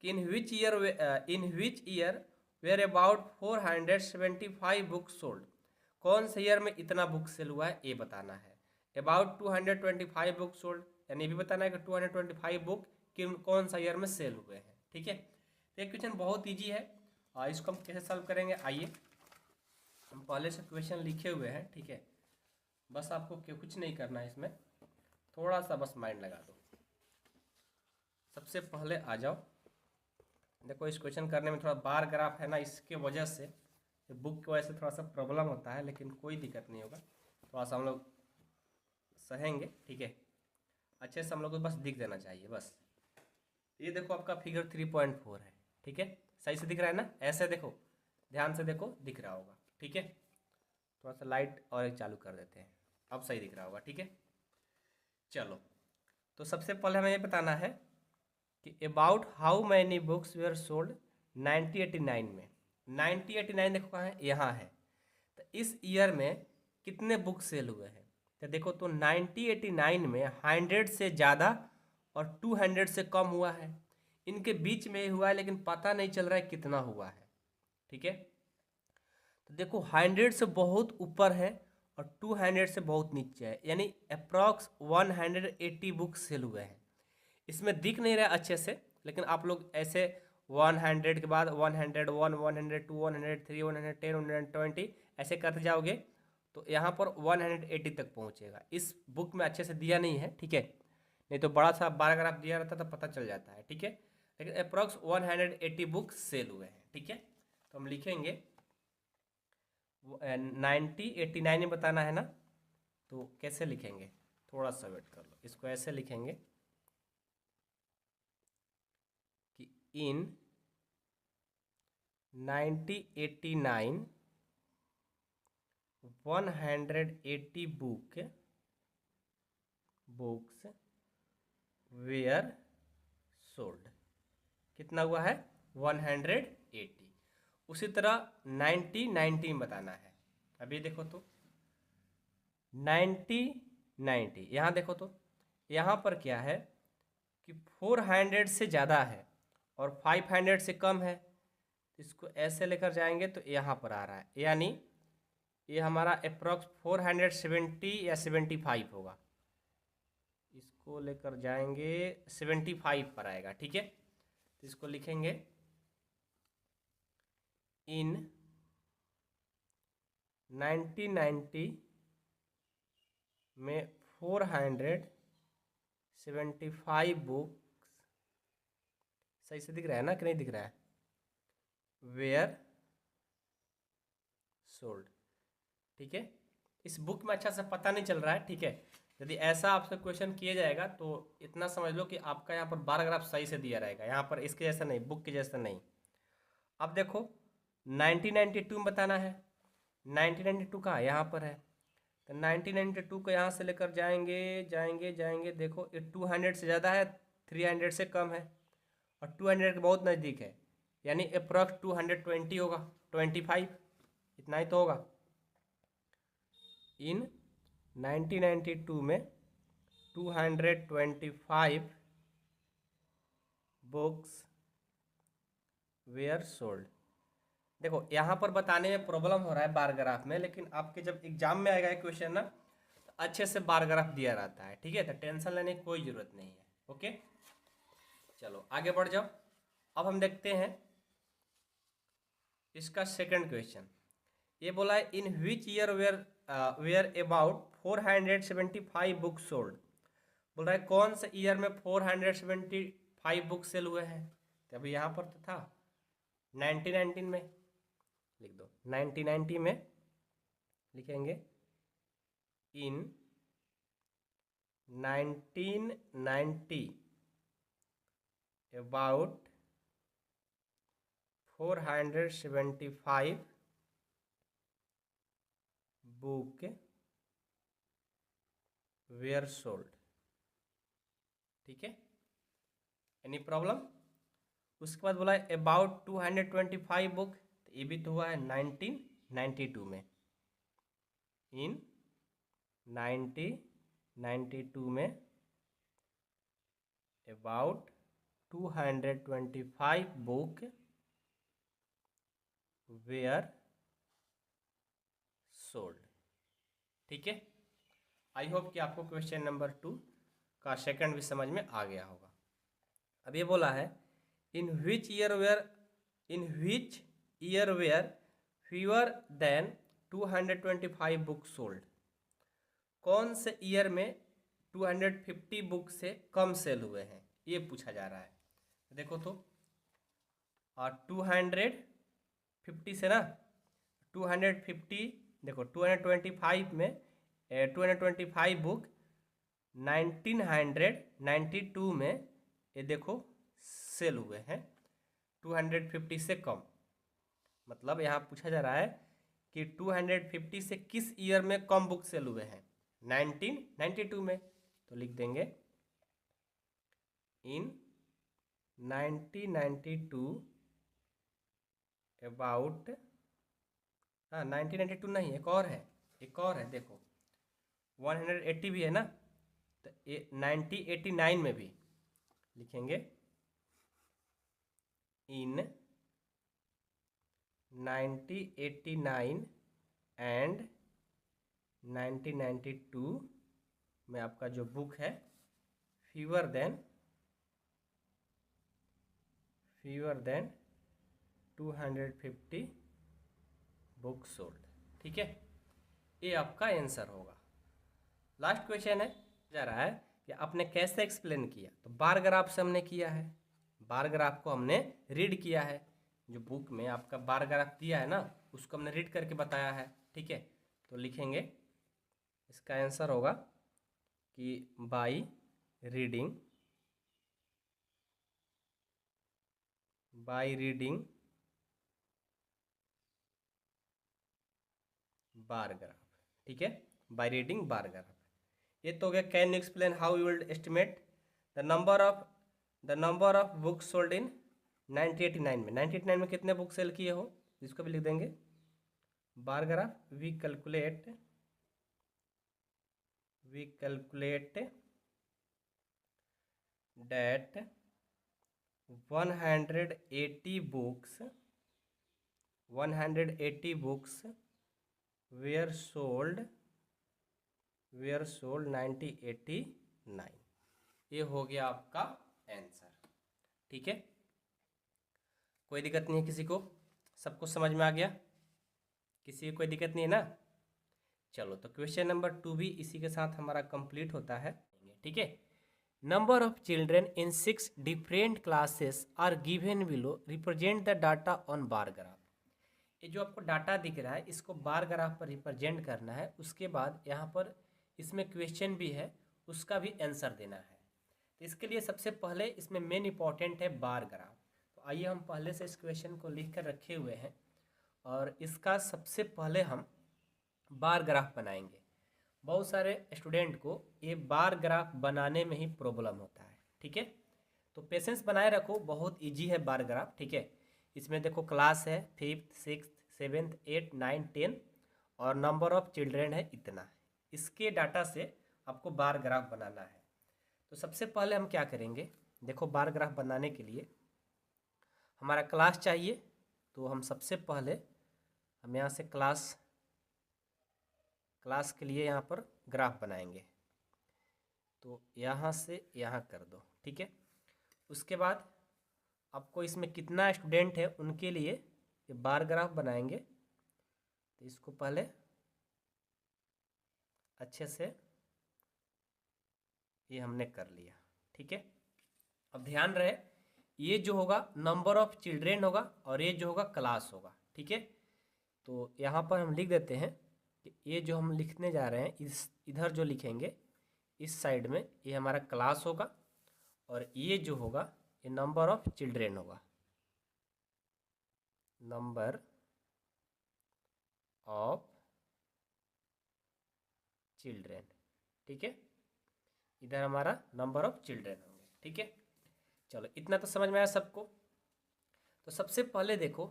कि in which year were about 475 book sold. कौन से ईयर में इतना बुक सेल हुआ है ये बताना है। अबाउट 225 बुक सोल्ड, यानी ये भी बताना है कि 225 बुक कौन सा ईयर में सेल हुए हैं। ठीक है। तो ये क्वेश्चन बहुत ईजी है और इसको हम कैसे सॉल्व करेंगे, आइए हम पहले से क्वेश्चन लिखे हुए हैं। ठीक है, बस आपको कुछ नहीं करना है, इसमें थोड़ा सा बस माइंड लगा दो। सबसे पहले आ जाओ, देखो इस क्वेश्चन करने में थोड़ा बार ग्राफ है ना, इसके वजह से, बुक की वजह से थोड़ा सा प्रॉब्लम होता है, लेकिन कोई दिक्कत नहीं होगा, थोड़ा सा हम लोग सहेंगे। ठीक है, अच्छे से हम लोग को बस दिख देना चाहिए बस। ये देखो आपका फिगर 3.4 है। ठीक है, सही से दिख रहा है ना, ऐसे देखो, ध्यान से देखो, दिख रहा होगा। ठीक है, थोड़ा सा लाइट और एक चालू कर देते हैं, अब सही दिख रहा होगा। ठीक है, चलो, तो सबसे पहले हमें ये बताना है कि about how many books were sold 1989 में। 1989 देखो कहाँ है, यहाँ है। तो इस ईयर में कितने बुक सेल हुए हैं, तो देखो तो 1989 में 100 से ज़्यादा और 200 से कम हुआ है, इनके बीच में हुआ है, लेकिन पता नहीं चल रहा है कितना हुआ है। ठीक है, तो देखो 100 से बहुत ऊपर है और 200 से बहुत नीचे है, यानी अप्रॉक्स 180 बुक सेल हुए हैं। इसमें दिख नहीं रहा अच्छे से, लेकिन आप लोग ऐसे 100 के बाद 101, 102, 103, 110, 120 ऐसे करते जाओगे तो यहाँ पर 180 तक पहुँचेगा। इस बुक में अच्छे से दिया नहीं है, ठीक है, नहीं तो बड़ा सा पैराग्राफ दिया रहता तो पता चल जाता है। ठीक है, लेकिन अप्रॉक्स 180 बुक सेल हुए हैं। ठीक है, तो हम लिखेंगे 1989 में बताना है ना, तो कैसे लिखेंगे, थोड़ा सा वेट कर लो, इसको ऐसे लिखेंगे कि इन 1989 180 बुक्स वेयर सोल्ड। कितना हुआ है, 180। उसी तरह 1990 में बताना है। अभी देखो तो 1990, यहाँ देखो तो यहाँ पर क्या है कि 400 से ज़्यादा है और 500 से कम है, तो इसको ऐसे लेकर जाएंगे तो यहाँ पर आ रहा है, यानी ये हमारा अप्रॉक्स 470 या 75 होगा। इसको लेकर जाएंगे 75 पर आएगा, ठीक है। तो इसको लिखेंगे इन 1990 में 475 बुक्स, सही से दिख रहा है ना कि नहीं दिख रहा है, वेयर सोल्ड, ठीक है। इस बुक में अच्छा से पता नहीं चल रहा है, ठीक है। यदि ऐसा आपसे क्वेश्चन किया जाएगा तो इतना समझ लो कि आपका यहाँ पर बार ग्राफ सही से दिया रहेगा, यहाँ पर इसके जैसा नहीं, बुक के जैसा नहीं। अब देखो 1992 में बताना है, 1992 कहाँ यहाँ पर है, तो 1992 को यहाँ से लेकर जाएंगे जाएंगे जाएंगे, देखो ये 200 से ज़्यादा है, 300 से कम है, और 200 के बहुत नज़दीक है, यानी अप्रॉक्स 220 होगा, 25 इतना ही तो होगा। इन 1992 में 225 बुक्स वेयर सोल्ड। देखो यहाँ पर बताने में प्रॉब्लम हो रहा है बार ग्राफ में, लेकिन आपके जब एग्जाम में आएगा क्वेश्चन ना, तो अच्छे से बार ग्राफ दिया रहता है, ठीक है। तो टेंशन लेने की कोई ज़रूरत नहीं है, ओके। चलो आगे बढ़ जाओ। अब हम देखते हैं इसका सेकंड क्वेश्चन। ये बोला है in which year were about 475 book sold. बोल रहा है कौन से ईयर में 475 बुक सेल हुए हैं। तो अभी यहाँ पर तो था 1919 में, लिख दो 1990 में, लिखेंगे इन 1990 अबाउट 475 बुक वेयर सोल्ड, ठीक है। Any problem. उसके बाद बोला है अबाउट 225 बुक, तो ये भी तो हुआ है 1992 में। इन 1992 में अबाउट 225 बुक वेयर सोल्ड, ठीक है। आई होप कि आपको क्वेश्चन नंबर 2 का सेकंड भी समझ में आ गया होगा। अब ये बोला है in which year were fewer than 225 book sold. कौन से ईयर में 250 बुक से कम सेल हुए हैं, ये पूछा जा रहा है। देखो तो 250 से ना 250, देखो 225 में 225 बुक 1992 में ये देखो सेल हुए हैं 250 से कम। मतलब यहाँ पूछा जा रहा है कि 250 से किस ईयर में कम बुक सेल हुए हैं, 1992 में। तो लिख देंगे इन 1992 अबाउट, हाँ 1992 नहीं, एक और है देखो 180 भी है ना, तो 1989 में भी लिखेंगे इन 1989 एंड 1992 में आपका जो बुक है फीवर देन 250 बुक सोल्ड, ठीक है। ये आपका आंसर होगा। लास्ट क्वेश्चन है, जा रहा है कि आपने कैसे एक्सप्लेन किया। तो बार ग्राफ से हमने किया है, बार ग्राफ को हमने रीड किया है, जो बुक में आपका बार ग्राफ दिया है ना उसको हमने रीड करके बताया है, ठीक है। तो लिखेंगे इसका आंसर होगा कि बाय रीडिंग बार ग्राफ, ठीक है, बाय रीडिंग बार ग्राफ। ये तो हो गया can you explain how you will estimate the number of book sold in 1989 में। 1989 में कितने बुक सेल किए हो, इसको भी लिख देंगे bar graph. We calculate that 180 books 180 books were sold 1989। ये हो गया आपका आंसर। ठीक है, कोई दिक्कत नहीं है किसी को? सब कुछ समझ में आ गया? किसी को कोई दिक्कत नहीं है ना? चलो, तो क्वेश्चन नंबर 2 भी इसी के साथ हमारा कंप्लीट होता है। ठीक है, number of children in 6 different classes are given below, represent the data on bar graph. ये जो आपको डाटा दिख रहा है इसको बार ग्राफ पर रिप्रेजेंट करना है। उसके बाद यहाँ पर इसमें क्वेश्चन भी है, उसका भी आंसर देना है। तो इसके लिए सबसे पहले इसमें मेन इंपॉर्टेंट है बार ग्राफ। तो आइए हम पहले से इस क्वेश्चन को लिख कर रखे हुए हैं और इसका सबसे पहले हम बार ग्राफ बनाएंगे। बहुत सारे स्टूडेंट को ये बार ग्राफ बनाने में ही प्रॉब्लम होता है। ठीक है, तो पेशेंस बनाए रखो, बहुत इजी है बार ग्राफ। ठीक है, इसमें देखो क्लास है 5th 6th 7th 8th 9th 10 और नंबर ऑफ चिल्ड्रेन है इतना। इसके डाटा से आपको बार ग्राफ बनाना है। तो सबसे पहले हम क्या करेंगे, देखो बार ग्राफ बनाने के लिए हमारा क्लास चाहिए। तो हम सबसे पहले हम यहाँ से क्लास के लिए यहाँ पर ग्राफ बनाएंगे। तो यहाँ से यहाँ कर दो। ठीक है, उसके बाद आपको इसमें कितना स्टूडेंट है उनके लिए ये बार ग्राफ बनाएंगे। तो इसको पहले अच्छे से ये हमने कर लिया। ठीक है, अब ध्यान रहे ये जो होगा नंबर ऑफ चिल्ड्रेन होगा और ये जो होगा क्लास होगा। ठीक है, तो यहाँ पर हम लिख देते हैं कि ये जो हम लिखने जा रहे हैं इधर जो लिखेंगे इस साइड में ये हमारा क्लास होगा और ये जो होगा ये नंबर ऑफ चिल्ड्रेन होगा, नंबर ऑफ चिल्ड्रेन। ठीक है, इधर हमारा नंबर ऑफ चिल्ड्रेन होंगे। ठीक है, चलो इतना तो समझ में आया सबको। तो सबसे पहले देखो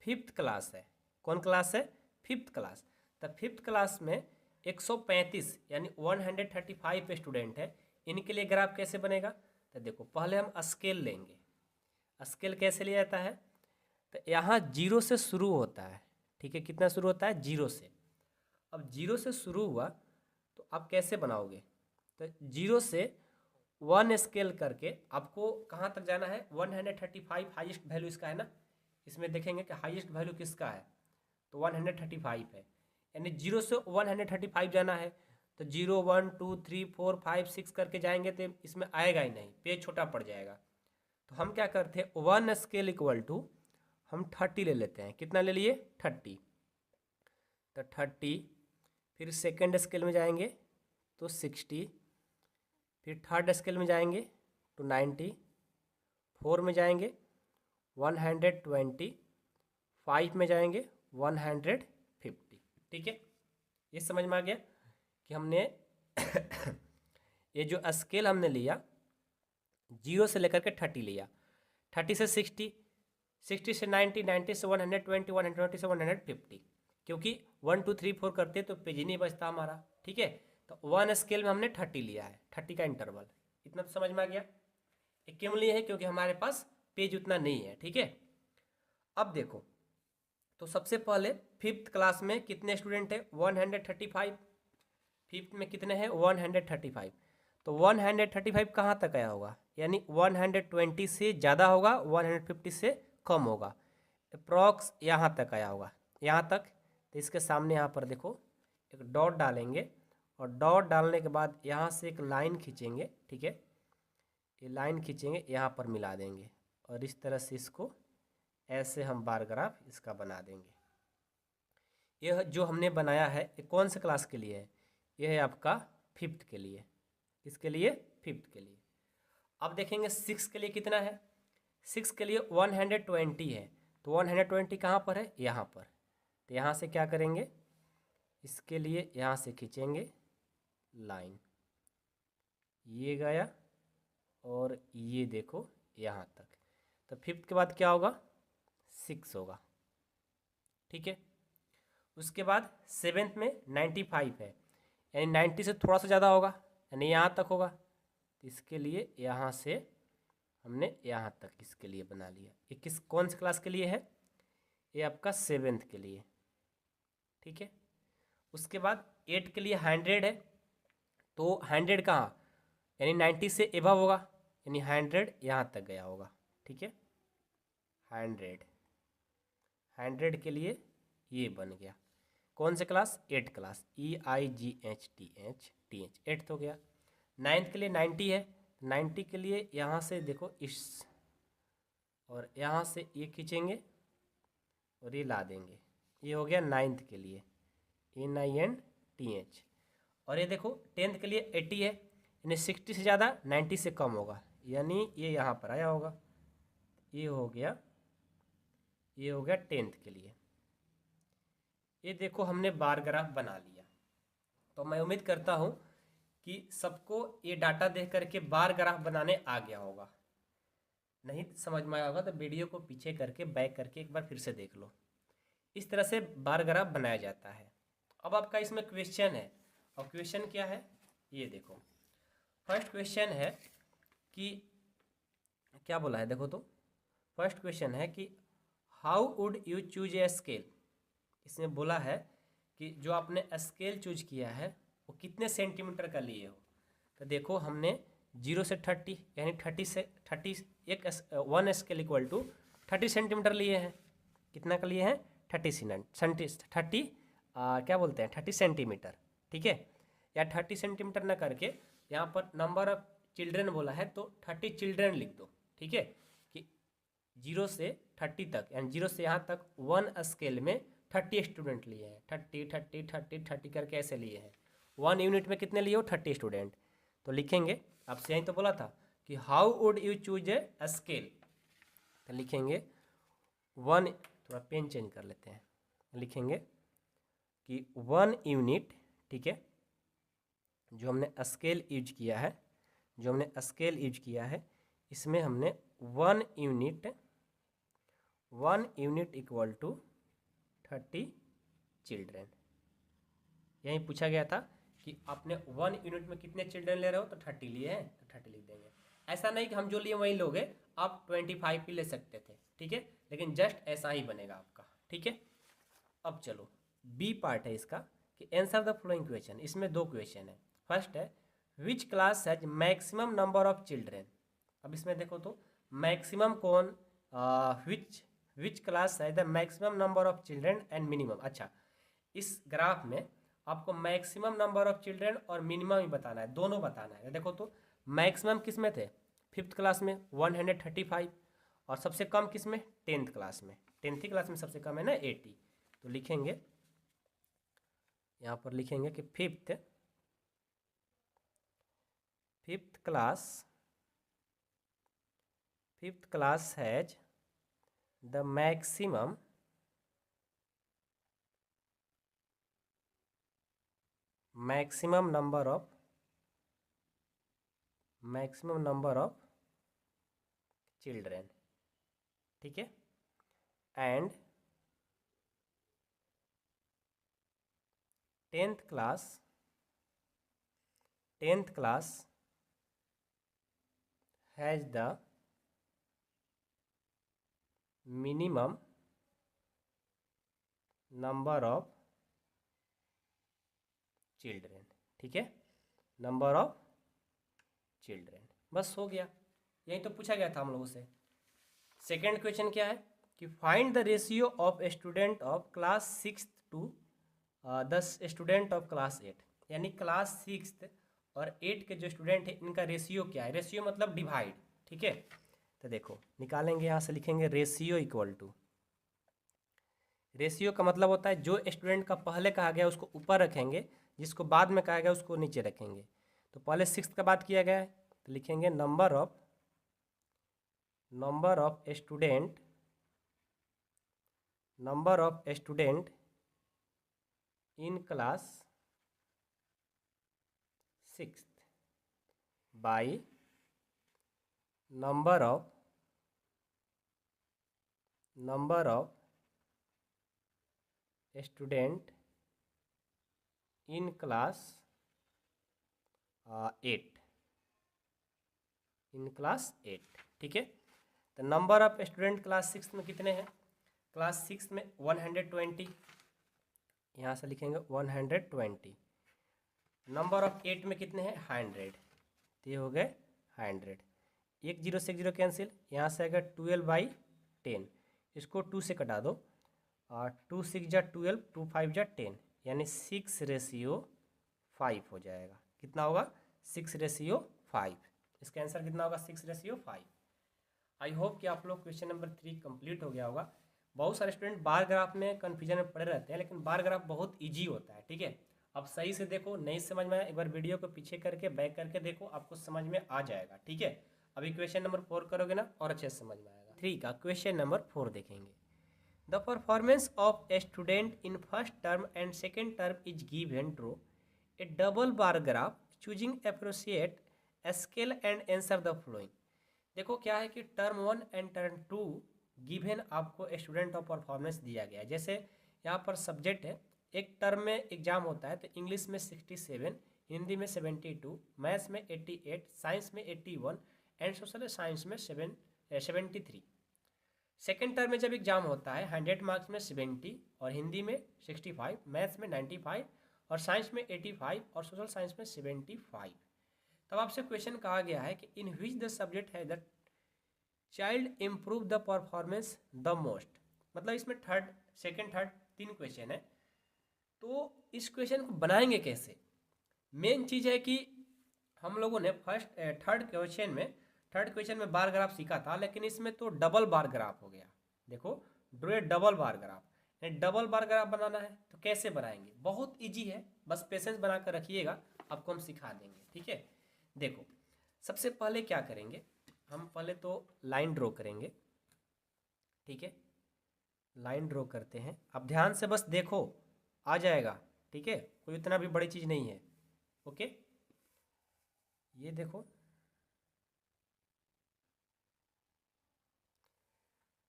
5th क्लास है। कौन क्लास है? 5th class. तो 5th क्लास में 135 यानी 135 स्टूडेंट है। इनके लिए ग्राफ कैसे बनेगा? तो देखो पहले हम स्केल लेंगे। स्केल कैसे लिया जाता है? तो यहाँ 0 से शुरू होता है। ठीक है, कितना शुरू होता है? 0 से। अब 0 से शुरू हुआ तो आप कैसे बनाओगे? तो 0 से 1 स्केल करके आपको कहाँ तक जाना है? 135 हाईएस्ट वैल्यू इसका है ना। इसमें देखेंगे कि हाईएस्ट वैल्यू किसका है, तो 135 है। यानी 0 से 135 जाना है। तो 0 1 2 3 4 5 6 करके जाएंगे तो इसमें आएगा ही नहीं, पेज छोटा पड़ जाएगा। तो हम क्या करते हैं, 1 स्केल इक्वल टू हम 30 ले लेते हैं। कितना ले लिए? 30। तो 30, फिर सेकेंड स्केल में जाएंगे तो 60, फिर थर्ड स्केल में जाएंगे तो 90, 4 में जाएंगे 120, 5 में जाएंगे 150। ठीक है, ये समझ में आ गया कि हमने ये जो स्केल हमने लिया 0 से लेकर के 30 लिया, 30 से 60, 60 से 90, 90 से 120, 120 से 150, क्योंकि 1 2 3 4 करते तो पेज ही नहीं बचता हमारा। ठीक है, तो 1 स्केल में हमने 30 लिया है, 30 का इंटरवल। इतना तो समझ में आ गया। ये क्यों लिए है? क्योंकि हमारे पास पेज उतना नहीं है। ठीक है, अब देखो तो सबसे पहले 5th क्लास में कितने स्टूडेंट है? 135। 5th में कितने हैं? 135। तो 135 कहाँ तक आया होगा? यानी 120 से ज़्यादा होगा, 150 से कम होगा, अप्रॉक्स यहाँ तक आया होगा, यहाँ तक। तो इसके सामने यहाँ पर देखो एक डॉट डालेंगे और डॉट डालने के बाद यहाँ से एक लाइन खींचेंगे। ठीक है, ये लाइन खींचेंगे, यहाँ पर मिला देंगे और इस तरह से इसको ऐसे हम बार ग्राफ इसका बना देंगे। यह जो हमने बनाया है ये कौन से क्लास के लिए है? यह है आपका 5th के लिए। किसके लिए? 5th के लिए। अब देखेंगे 6 के लिए कितना है? 6 के लिए 120 है। तो 120 कहाँ पर है? यहाँ पर। तो यहाँ से क्या करेंगे, इसके लिए यहाँ से खींचेंगे लाइन, ये गया और ये देखो यहाँ तक। तो 5th के बाद क्या होगा? 6 होगा। ठीक है, उसके बाद 7th में 95 है, यानी 90 से थोड़ा सा ज़्यादा होगा, यानी यहाँ तक होगा। तो इसके लिए यहाँ से हमने यहाँ तक इसके लिए बना लिया। ये कौन सी क्लास के लिए है? ये आपका 7th के लिए, ठीक है। उसके बाद 8 के लिए 100 है, तो 100 कहाँ, यानी 90 से एबव होगा, यानी 100 यहाँ तक गया होगा, ठीक है। 100 के लिए ये बन गया। कौन से क्लास? 8 क्लास, EIGHTH 8th हो गया। 9th के लिए 90 है, 90 के लिए यहाँ से देखो इस, और यहाँ से ये खींचेंगे और ये ला देंगे, ये हो गया 9th के लिए, NINTH। और ये देखो 10th के लिए 80 है, यानी 60 से ज़्यादा 90 से कम होगा, यानी ये यहाँ पर आया होगा। ये हो गया 10th के लिए। ये देखो हमने बार ग्राफ बना लिया। तो मैं उम्मीद करता हूँ कि सबको ये डाटा देख करके बार ग्राफ बनाने आ गया होगा। नहीं समझ में आया होगा तो वीडियो को पीछे करके बैक करके एक बार फिर से देख लो। इस तरह से बार ग्राफ बनाया जाता है। अब आपका इसमें क्वेश्चन है, और क्वेश्चन क्या है ये देखो। फर्स्ट क्वेश्चन है कि क्या बोला है, देखो तो फर्स्ट क्वेश्चन है कि how would you choose a scale. इसमें बोला है कि जो आपने स्केल चूज किया है वो कितने सेंटीमीटर का लिए हो। तो देखो हमने 0 से 30 यानी 30 से 30 1 स्केल इक्वल टू 30 सेंटीमीटर लिए हैं। कितना का लिए हैं? 30 क्या बोलते हैं 30 सेंटीमीटर, ठीक है। या 30 सेंटीमीटर ना करके यहाँ पर नंबर ऑफ चिल्ड्रेन बोला है तो 30 चिल्ड्रेन लिख दो, ठीक है। कि 0 से 30 तक, यानी 0 से यहाँ तक 1 स्केल में 30 स्टूडेंट लिए हैं। 30 करके ऐसे लिए हैं। 1 यूनिट में कितने लिए हो? 30 स्टूडेंट। तो लिखेंगे, आपसे यहीं तो बोला था कि how would you choose a scale. तो लिखेंगे 1, थोड़ा पेन चेंज कर लेते हैं, लिखेंगे कि 1 यूनिट, ठीक है। जो हमने स्केल यूज किया है, इसमें हमने 1 यूनिट इक्वल टू 30 चिल्ड्रेन। यहीं पूछा गया था कि आपने 1 यूनिट में कितने चिल्ड्रेन ले रहे हो, तो 30 लिए हैं तो 30 लिख देंगे। ऐसा नहीं कि हम जो लिए वही लोगे, आप 25 भी ले सकते थे, ठीक है, लेकिन जस्ट ऐसा ही बनेगा आपका, ठीक है। अब चलो बी पार्ट है इसका कि आंसर द फॉलोइंग क्वेश्चन। इसमें 2 क्वेश्चन है। फर्स्ट है which class has maximum number of children. अब इसमें देखो तो मैक्सिमम कौन, विच क्लास है the maximum number of children and minimum. अच्छा, इस ग्राफ में आपको मैक्सिमम नंबर ऑफ चिल्ड्रेन और मिनिमम ही बताना है, दोनों बताना है। देखो तो मैक्सिमम किस में थे? 5th क्लास में 135, और सबसे कम किस में? 10th क्लास में। 10th क्लास में सबसे कम है ना 80। तो लिखेंगे, यहाँ पर लिखेंगे कि fifth class has the maximum number of children, ठीक है। And 10th class has the minimum number of children, ठीक है, नंबर ऑफ चिल्ड्रेन। बस हो गया, यही तो पूछा गया था हम लोगों से। सेकेंड क्वेश्चन क्या है कि find the ratio of a student of class 6 to the student of class 8। यानी क्लास 6 और 8 के जो स्टूडेंट है इनका रेशियो क्या है? रेशियो मतलब डिवाइड, ठीक है। तो देखो निकालेंगे, यहाँ से लिखेंगे रेशियो इक्वल टू, रेशियो का मतलब होता है जो स्टूडेंट का पहले कहा गया उसको ऊपर रखेंगे, जिसको बाद में कहा गया उसको नीचे रखेंगे। तो पहले 6 का बात किया गया है तो लिखेंगे number of student in class 6 by number of student in class 8, in class 8, ठीक है। तो नंबर ऑफ स्टूडेंट क्लास 6 में कितने हैं? क्लास 6 में 120, यहाँ से लिखेंगे 120। नंबर ऑफ 8 में कितने हैं? 100, तो ये हो गए 100। एक जीरो से एक जीरो कैंसिल, यहाँ से अगर 12/10, इसको 2 से कटा दो, और 2 6 जा 12, 2 5 जा 10, यानी 6:5 हो जाएगा। कितना होगा? 6:5। इसका आंसर कितना होगा? 6:5। आई होप कि आप लोग क्वेश्चन नंबर 3 कंप्लीट हो गया होगा। बहुत सारे स्टूडेंट बार ग्राफ में कन्फ्यूजन में पड़े रहते हैं, लेकिन बार ग्राफ बहुत ईजी होता है, ठीक है। अब सही से देखो, नहीं समझ में आया एक बार वीडियो को पीछे करके बैक करके देखो, आपको समझ में आ जाएगा, ठीक है। अभी क्वेश्चन नंबर 4 करोगे ना, और अच्छे से समझ में आएगा। 3 का क्वेश्चन नंबर 4 देखेंगे। The performance of a student in first term and second term is given. Draw a double bar graph choosing appropriate scale and answer the flowing. देखो क्या है कि टर्म 1 एंड टर्म 2 गिवन आपको स्टूडेंट ऑफ परफॉर्मेंस दिया गया है। जैसे यहाँ पर सब्जेक्ट है, एक टर्म में एग्जाम होता है तो इंग्लिश में 67, हिंदी में 72, मैथ्स में 88, साइंस में 81 एंड सोशल साइंस में 73। सेकेंड टर्म में जब एग्जाम होता है 100 मार्क्स में 70 और हिंदी में 65, मैथ्स में 95 और साइंस में 85 और सोशल साइंस में 75। तब आपसे क्वेश्चन कहा गया है कि इन विच द सब्जेक्ट है the child improve the performance the most. मतलब इसमें सेकेंड थर्ड 3 क्वेश्चन है, तो इस क्वेश्चन को बनाएंगे कैसे? मेन चीज़ है कि हम लोगों ने थर्ड क्वेश्चन में बार ग्राफ सीखा था, लेकिन इसमें तो डबल बार ग्राफ हो गया। देखो, draw a double bar graph, double bar graph बनाना है तो कैसे बनाएंगे? बहुत इजी है, बस पेशेंस बना कर रखिएगा, आपको हम सिखा देंगे, ठीक है। देखो, सबसे पहले क्या करेंगे, हम पहले तो लाइन ड्रॉ करेंगे, ठीक है। लाइन ड्रॉ करते हैं, अब ध्यान से बस देखो, आ जाएगा, ठीक है, कोई इतना भी बड़ी चीज़ नहीं है। ओके, ये देखो,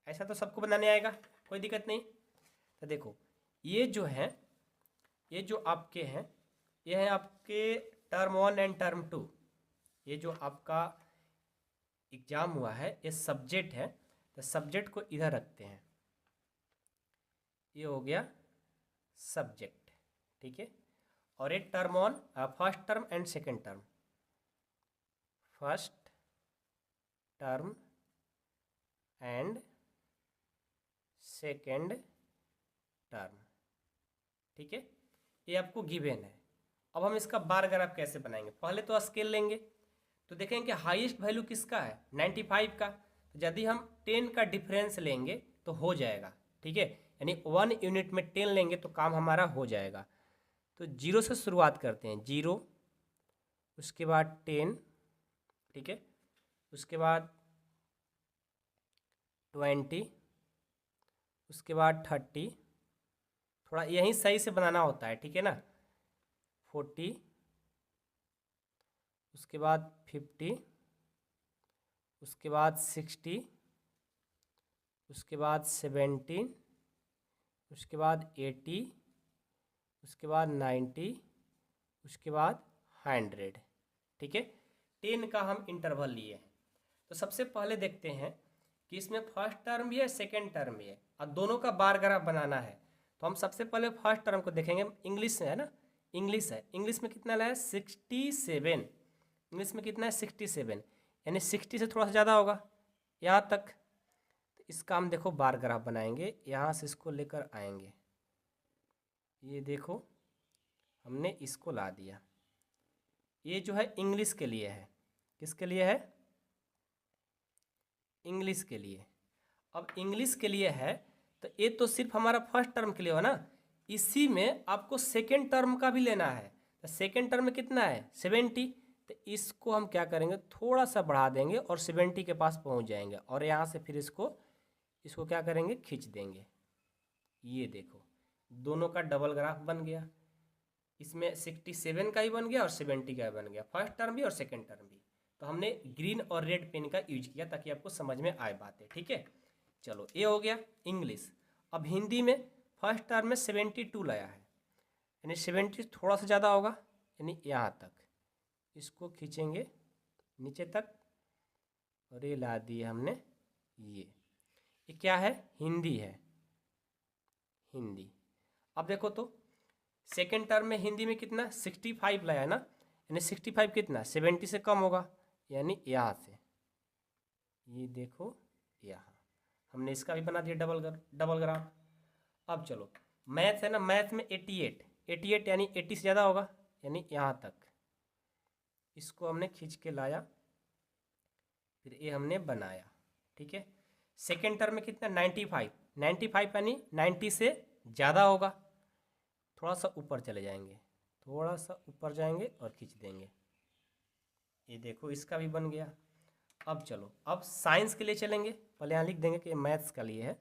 ऐसा तो सबको बनाने आएगा, कोई दिक्कत नहीं। तो देखो, ये जो है, ये जो आपके हैं, ये है आपके टर्म 1 एंड टर्म 2। ये जो आपका एग्जाम हुआ है, ये सब्जेक्ट है, तो सब्जेक्ट को इधर रखते हैं, ये हो गया सब्जेक्ट, ठीक है। और एक term 1, first term and second term, first term and second term, ठीक है, ये आपको गिवन है। अब हम इसका बार ग्राफ कैसे बनाएंगे? पहले तो स्केल लेंगे, तो देखेंगे कि हाईएस्ट वैल्यू किसका है? 95 का। तो यदि हम 10 का डिफरेंस लेंगे तो हो जाएगा, ठीक है, यानी 1 यूनिट में 10 लेंगे तो काम हमारा हो जाएगा। तो 0 से शुरुआत करते हैं, 0, उसके बाद 10, ठीक है, उसके बाद 20, उसके बाद 30, थोड़ा यहीं सही से बनाना होता है, ठीक है ना, 40, उसके बाद 50, उसके बाद 60, उसके बाद 70, उसके बाद 80, उसके बाद 90, उसके बाद 100, ठीक है। 10 का हम इंटरवल लिए हैं। तो सबसे पहले देखते हैं कि इसमें फर्स्ट टर्म भी है, सेकेंड टर्म भी है, और दोनों का बार ग्राफ बनाना है। तो हम सबसे पहले फर्स्ट टर्म को देखेंगे, इंग्लिश है ना, इंग्लिश है, इंग्लिश में कितना लाया? 67, इंग्लिश में कितना है? 67, यानी 60 से थोड़ा सा ज़्यादा होगा यहाँ तक। तो इसका हम देखो बार ग्राफ बनाएंगे, यहाँ से इसको लेकर आएंगे, ये देखो हमने इसको ला दिया। ये जो है इंग्लिश के लिए है, किसके लिए है? इंग्लिश के लिए। अब इंग्लिश के लिए है तो ये तो सिर्फ हमारा फर्स्ट टर्म के लिए हो ना, इसी में आपको सेकेंड टर्म का भी लेना है। तो सेकेंड टर्म में कितना है? 70। तो इसको हम क्या करेंगे, थोड़ा सा बढ़ा देंगे और 70 के पास पहुंच जाएंगे, और यहाँ से फिर इसको क्या करेंगे, खींच देंगे। ये देखो, दोनों का डबल ग्राफ बन गया, इसमें 67 का ही बन गया और 70 का बन गया, फर्स्ट टर्म भी और सेकेंड टर्म भी। तो हमने ग्रीन और रेड पेन का यूज किया ताकि आपको समझ में आए बातें, ठीक है। चलो, ये हो गया इंग्लिश। अब हिंदी में फर्स्ट टर्म में 72 लाया है, यानी 70 थोड़ा सा ज़्यादा होगा, यानी यहाँ तक इसको खींचेंगे नीचे तक, और ये ला दिए हमने ये क्या है, हिंदी है, हिंदी। अब देखो तो सेकेंड टर्म में हिंदी में कितना 65 लाया है ना, यानी 65 कितना 70 से कम होगा, यानी यहाँ से ये देखो यहाँ हमने इसका भी बना दिया डबल ग्राफ। अब चलो मैथ है ना, मैथ में 88 यानी 80 से ज़्यादा होगा, यानी यहाँ तक इसको हमने खींच के लाया, फिर ये हमने बनाया, ठीक है। सेकेंड टर्म में कितना 95 यानी 90 से ज़्यादा होगा, थोड़ा सा ऊपर चले जाएंगे, थोड़ा सा ऊपर जाएंगे और खींच देंगे, ये देखो इसका भी बन गया। अब चलो अब साइंस के लिए चलेंगे, पहले यहाँ लिख देंगे कि मैथ्स का लिए है।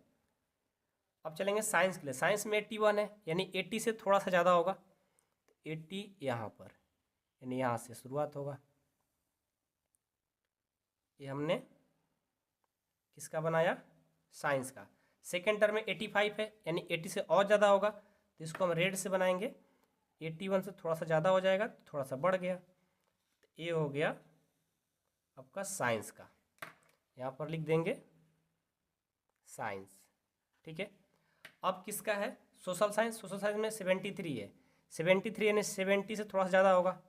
अब चलेंगे साइंस के लिए, साइंस में 81 है यानी 80 से थोड़ा सा ज़्यादा होगा, 80 यहाँ पर यानी यहाँ से शुरुआत होगा। ये हमने किसका बनाया, साइंस का। सेकेंड टर्म में 85 है यानी 80 से और ज़्यादा होगा, तो इसको हम रेड से बनाएंगे, 81 से थोड़ा सा ज़्यादा हो जाएगा, थोड़ा सा बढ़ गया, तो ये हो गया आपका साइंस का, यहाँ पर लिख देंगे साइंस, ठीक है। अब किसका है, सोशल साइंस। सोशल साइंस में 73 है, 73 यानी 70 से थोड़ा सा ज़्यादा होगा,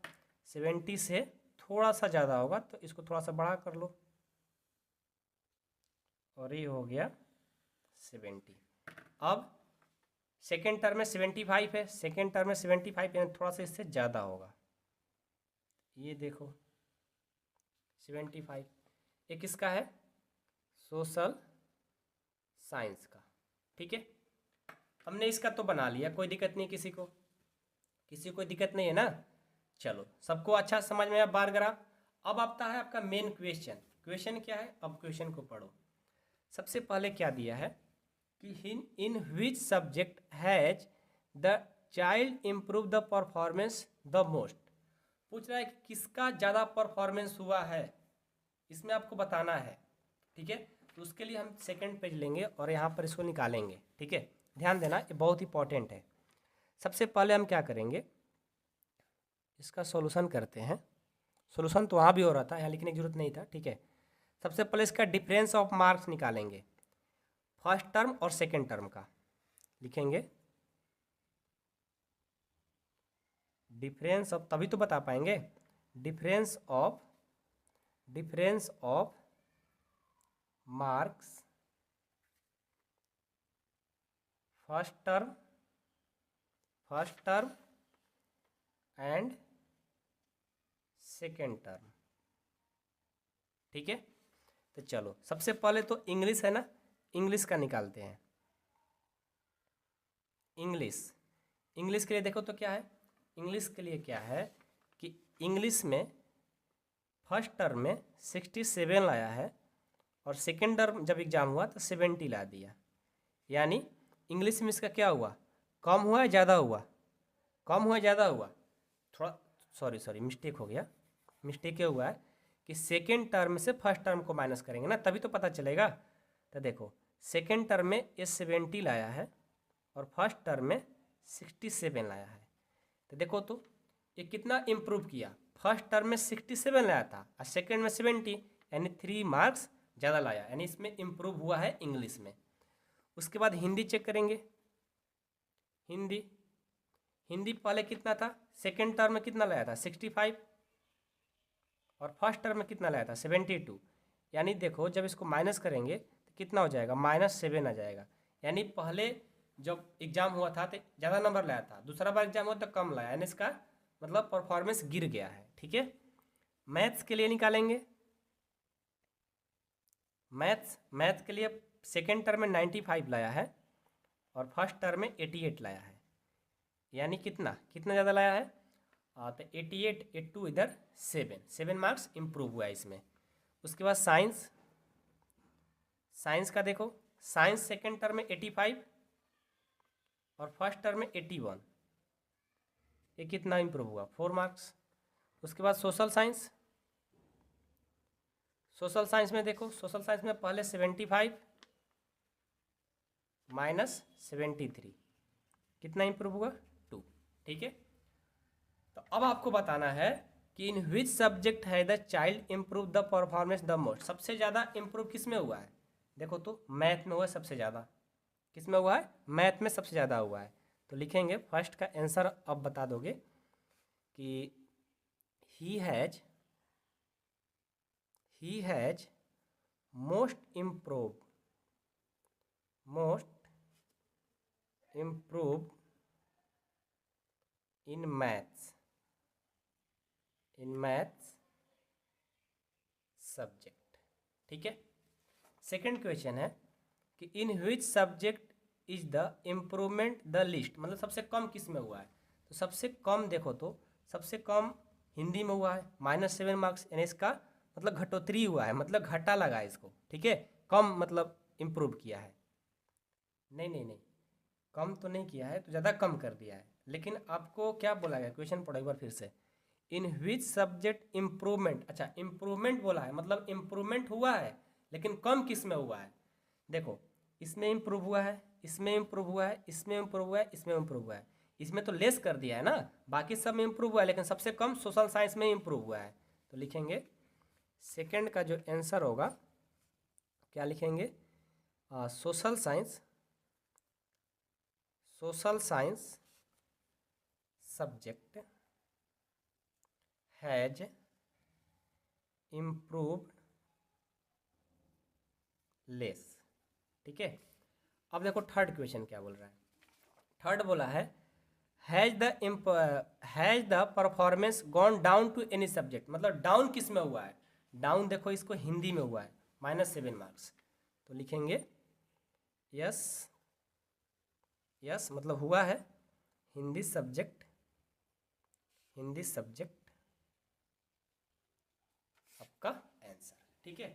70 से थोड़ा सा ज़्यादा होगा, तो इसको थोड़ा सा बड़ा कर लो और ये हो गया 70। अब सेकेंड टर्म में 75 है, सेकेंड टर्म में 75 यानी थोड़ा सा इससे ज़्यादा होगा, ये देखो 75। ये किसका है, सोशल साइंस का, ठीक है। हमने इसका तो बना लिया, कोई दिक्कत नहीं, किसी को कोई दिक्कत नहीं है ना। चलो सबको अच्छा समझ में आया बार ग्राफ। अब आता है आपका मेन क्वेश्चन। क्वेश्चन क्या है, अब क्वेश्चन को पढ़ो। सबसे पहले क्या दिया है कि in which subject has the child improve the performance the most. पूछ रहा है कि किसका ज़्यादा परफॉर्मेंस हुआ है, इसमें आपको बताना है, ठीक है। तो उसके लिए हम सेकंड पेज लेंगे और यहाँ पर इसको निकालेंगे, ठीक है। ध्यान देना, ये बहुत इंपॉर्टेंट है। सबसे पहले हम क्या करेंगे, इसका सॉल्यूशन करते हैं। सॉल्यूशन तो वहाँ भी हो रहा था, यहाँ लिखने की जरूरत नहीं था, ठीक है। सबसे पहले इसका डिफरेंस ऑफ मार्क्स निकालेंगे, फर्स्ट टर्म और सेकेंड टर्म का लिखेंगे। डिफरेंस ऑफ, तभी तो बता पाएंगे, difference of marks first term and second term, ठीक है। तो चलो सबसे पहले तो इंग्लिश है ना, इंग्लिश का निकालते हैं। इंग्लिश के लिए देखो तो क्या है, इंग्लिश के लिए क्या है कि इंग्लिश में फर्स्ट टर्म में 67 लाया है और सेकेंड टर्म जब एग्जाम हुआ तो 70 ला दिया, यानी इंग्लिश में इसका क्या हुआ, कम हुआ है ज़्यादा हुआ, कम हुआ ज़्यादा हुआ, थोड़ा सॉरी मिस्टेक हो गया। मिस्टेक क्या हुआ है कि सेकेंड टर्म से फर्स्ट टर्म को माइनस करेंगे ना, तभी तो पता चलेगा। तो देखो सेकेंड टर्म में ये 70 लाया है और फर्स्ट टर्म में 67 लाया है, तो देखो तो ये कितना इम्प्रूव किया। फर्स्ट टर्म में 67 लाया था और सेकेंड में 70, यानी 3 मार्क्स ज़्यादा लाया, यानी इसमें इम्प्रूव हुआ है इंग्लिश में। उसके बाद हिंदी चेक करेंगे। हिंदी पहले कितना था, सेकेंड टर्म में कितना लाया था 65 और फर्स्ट टर्म में कितना लाया था 72, यानी देखो जब इसको माइनस करेंगे तो कितना हो जाएगा, -7 आ जाएगा। यानी पहले जब एग्जाम हुआ था तो ज़्यादा नंबर लाया था, दूसरा बार एग्जाम हुआ तो कम लाया, यानी इसका मतलब परफॉर्मेंस गिर गया है, ठीक है। मैथ्स के लिए निकालेंगे। मैथ्स के लिए सेकेंड टर्म में 95 लाया है और फर्स्ट टर्म में 88 लाया है, यानी कितना ज़्यादा लाया है, तो 88 82 इधर 7 मार्क्स इम्प्रूव हुआ है इसमें। उसके बाद साइंस का देखो, साइंस सेकेंड टर्म में 85 और फर्स्ट टर्म में 81, ये कितना इम्प्रूव हुआ 4 मार्क्स। उसके बाद सोशल साइंस में देखो, सोशल साइंस में पहले 75 -73, कितना इम्प्रूव हुआ 2, ठीक है। तो अब आपको बताना है कि इन विच सब्जेक्ट है the child improve the performance the most, सबसे ज़्यादा इम्प्रूव किस में हुआ है? देखो तो मैथ में हुआ है सबसे ज़्यादा, किस में हुआ है? मैथ में सबसे ज़्यादा हुआ है। तो लिखेंगे फर्स्ट का आंसर अब बता दोगे कि he has most improve in maths subject. ठीक है। सेकंड क्वेश्चन है कि in which subject is the improvement the least, मतलब सबसे कम किस में हुआ है? तो सबसे कम देखो तो सबसे कम हिंदी में हुआ है, -7 मार्क्स, यानी इसका मतलब घटोतरी हुआ है, मतलब घटा लगा है इसको। ठीक है, कम मतलब इम्प्रूव किया है। नहीं, कम तो नहीं किया है, तो ज़्यादा कम कर दिया है। लेकिन आपको क्या बोला गया, क्वेश्चन पढ़ो एक बार फिर से। इन विच सब्जेक्ट इम्प्रूवमेंट, अच्छा इम्प्रूवमेंट बोला है, मतलब इम्प्रूवमेंट हुआ है, लेकिन कम किस में हुआ है? देखो इसमें इम्प्रूव हुआ है, इसमें इम्प्रूव हुआ है, इसमें इम्प्रूव हुआ है, इसमें इम्प्रूव हुआ है, इसमें तो लेस कर दिया है ना, बाकी सब में इम्प्रूव हुआ है, लेकिन सबसे कम सोशल साइंस में इम्प्रूव हुआ है। तो लिखेंगे सेकंड का जो आंसर होगा, क्या लिखेंगे? Social science subject has improved less. ठीक है। अब देखो थर्ड क्वेश्चन क्या बोल रहा है। थर्ड बोला है has the performance gone down to any subject, मतलब डाउन किस में हुआ है? डाउन देखो इसको हिंदी में हुआ है, -7 मार्क्स। तो लिखेंगे यस मतलब हुआ है हिंदी सब्जेक्ट आपका आंसर। ठीक है।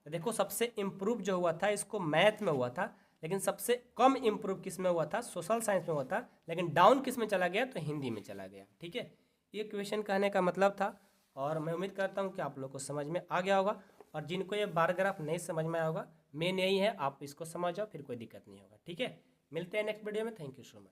तो देखो सबसे इम्प्रूव जो हुआ था इसको मैथ में हुआ था, लेकिन सबसे कम इम्प्रूव किस में हुआ था? सोशल साइंस में हुआ था, लेकिन डाउन किस में चला गया? तो हिंदी में चला गया। ठीक है, ये क्वेश्चन कहने का मतलब था, और मैं उम्मीद करता हूँ कि आप लोग को समझ में आ गया होगा। और जिनको ये बार ग्राफ नहीं समझ में आया होगा, मेन यही है, आप इसको समझ जाओ, फिर कोई दिक्कत नहीं होगा। ठीक है, मिलते हैं नेक्स्ट वीडियो में। Thank you so much.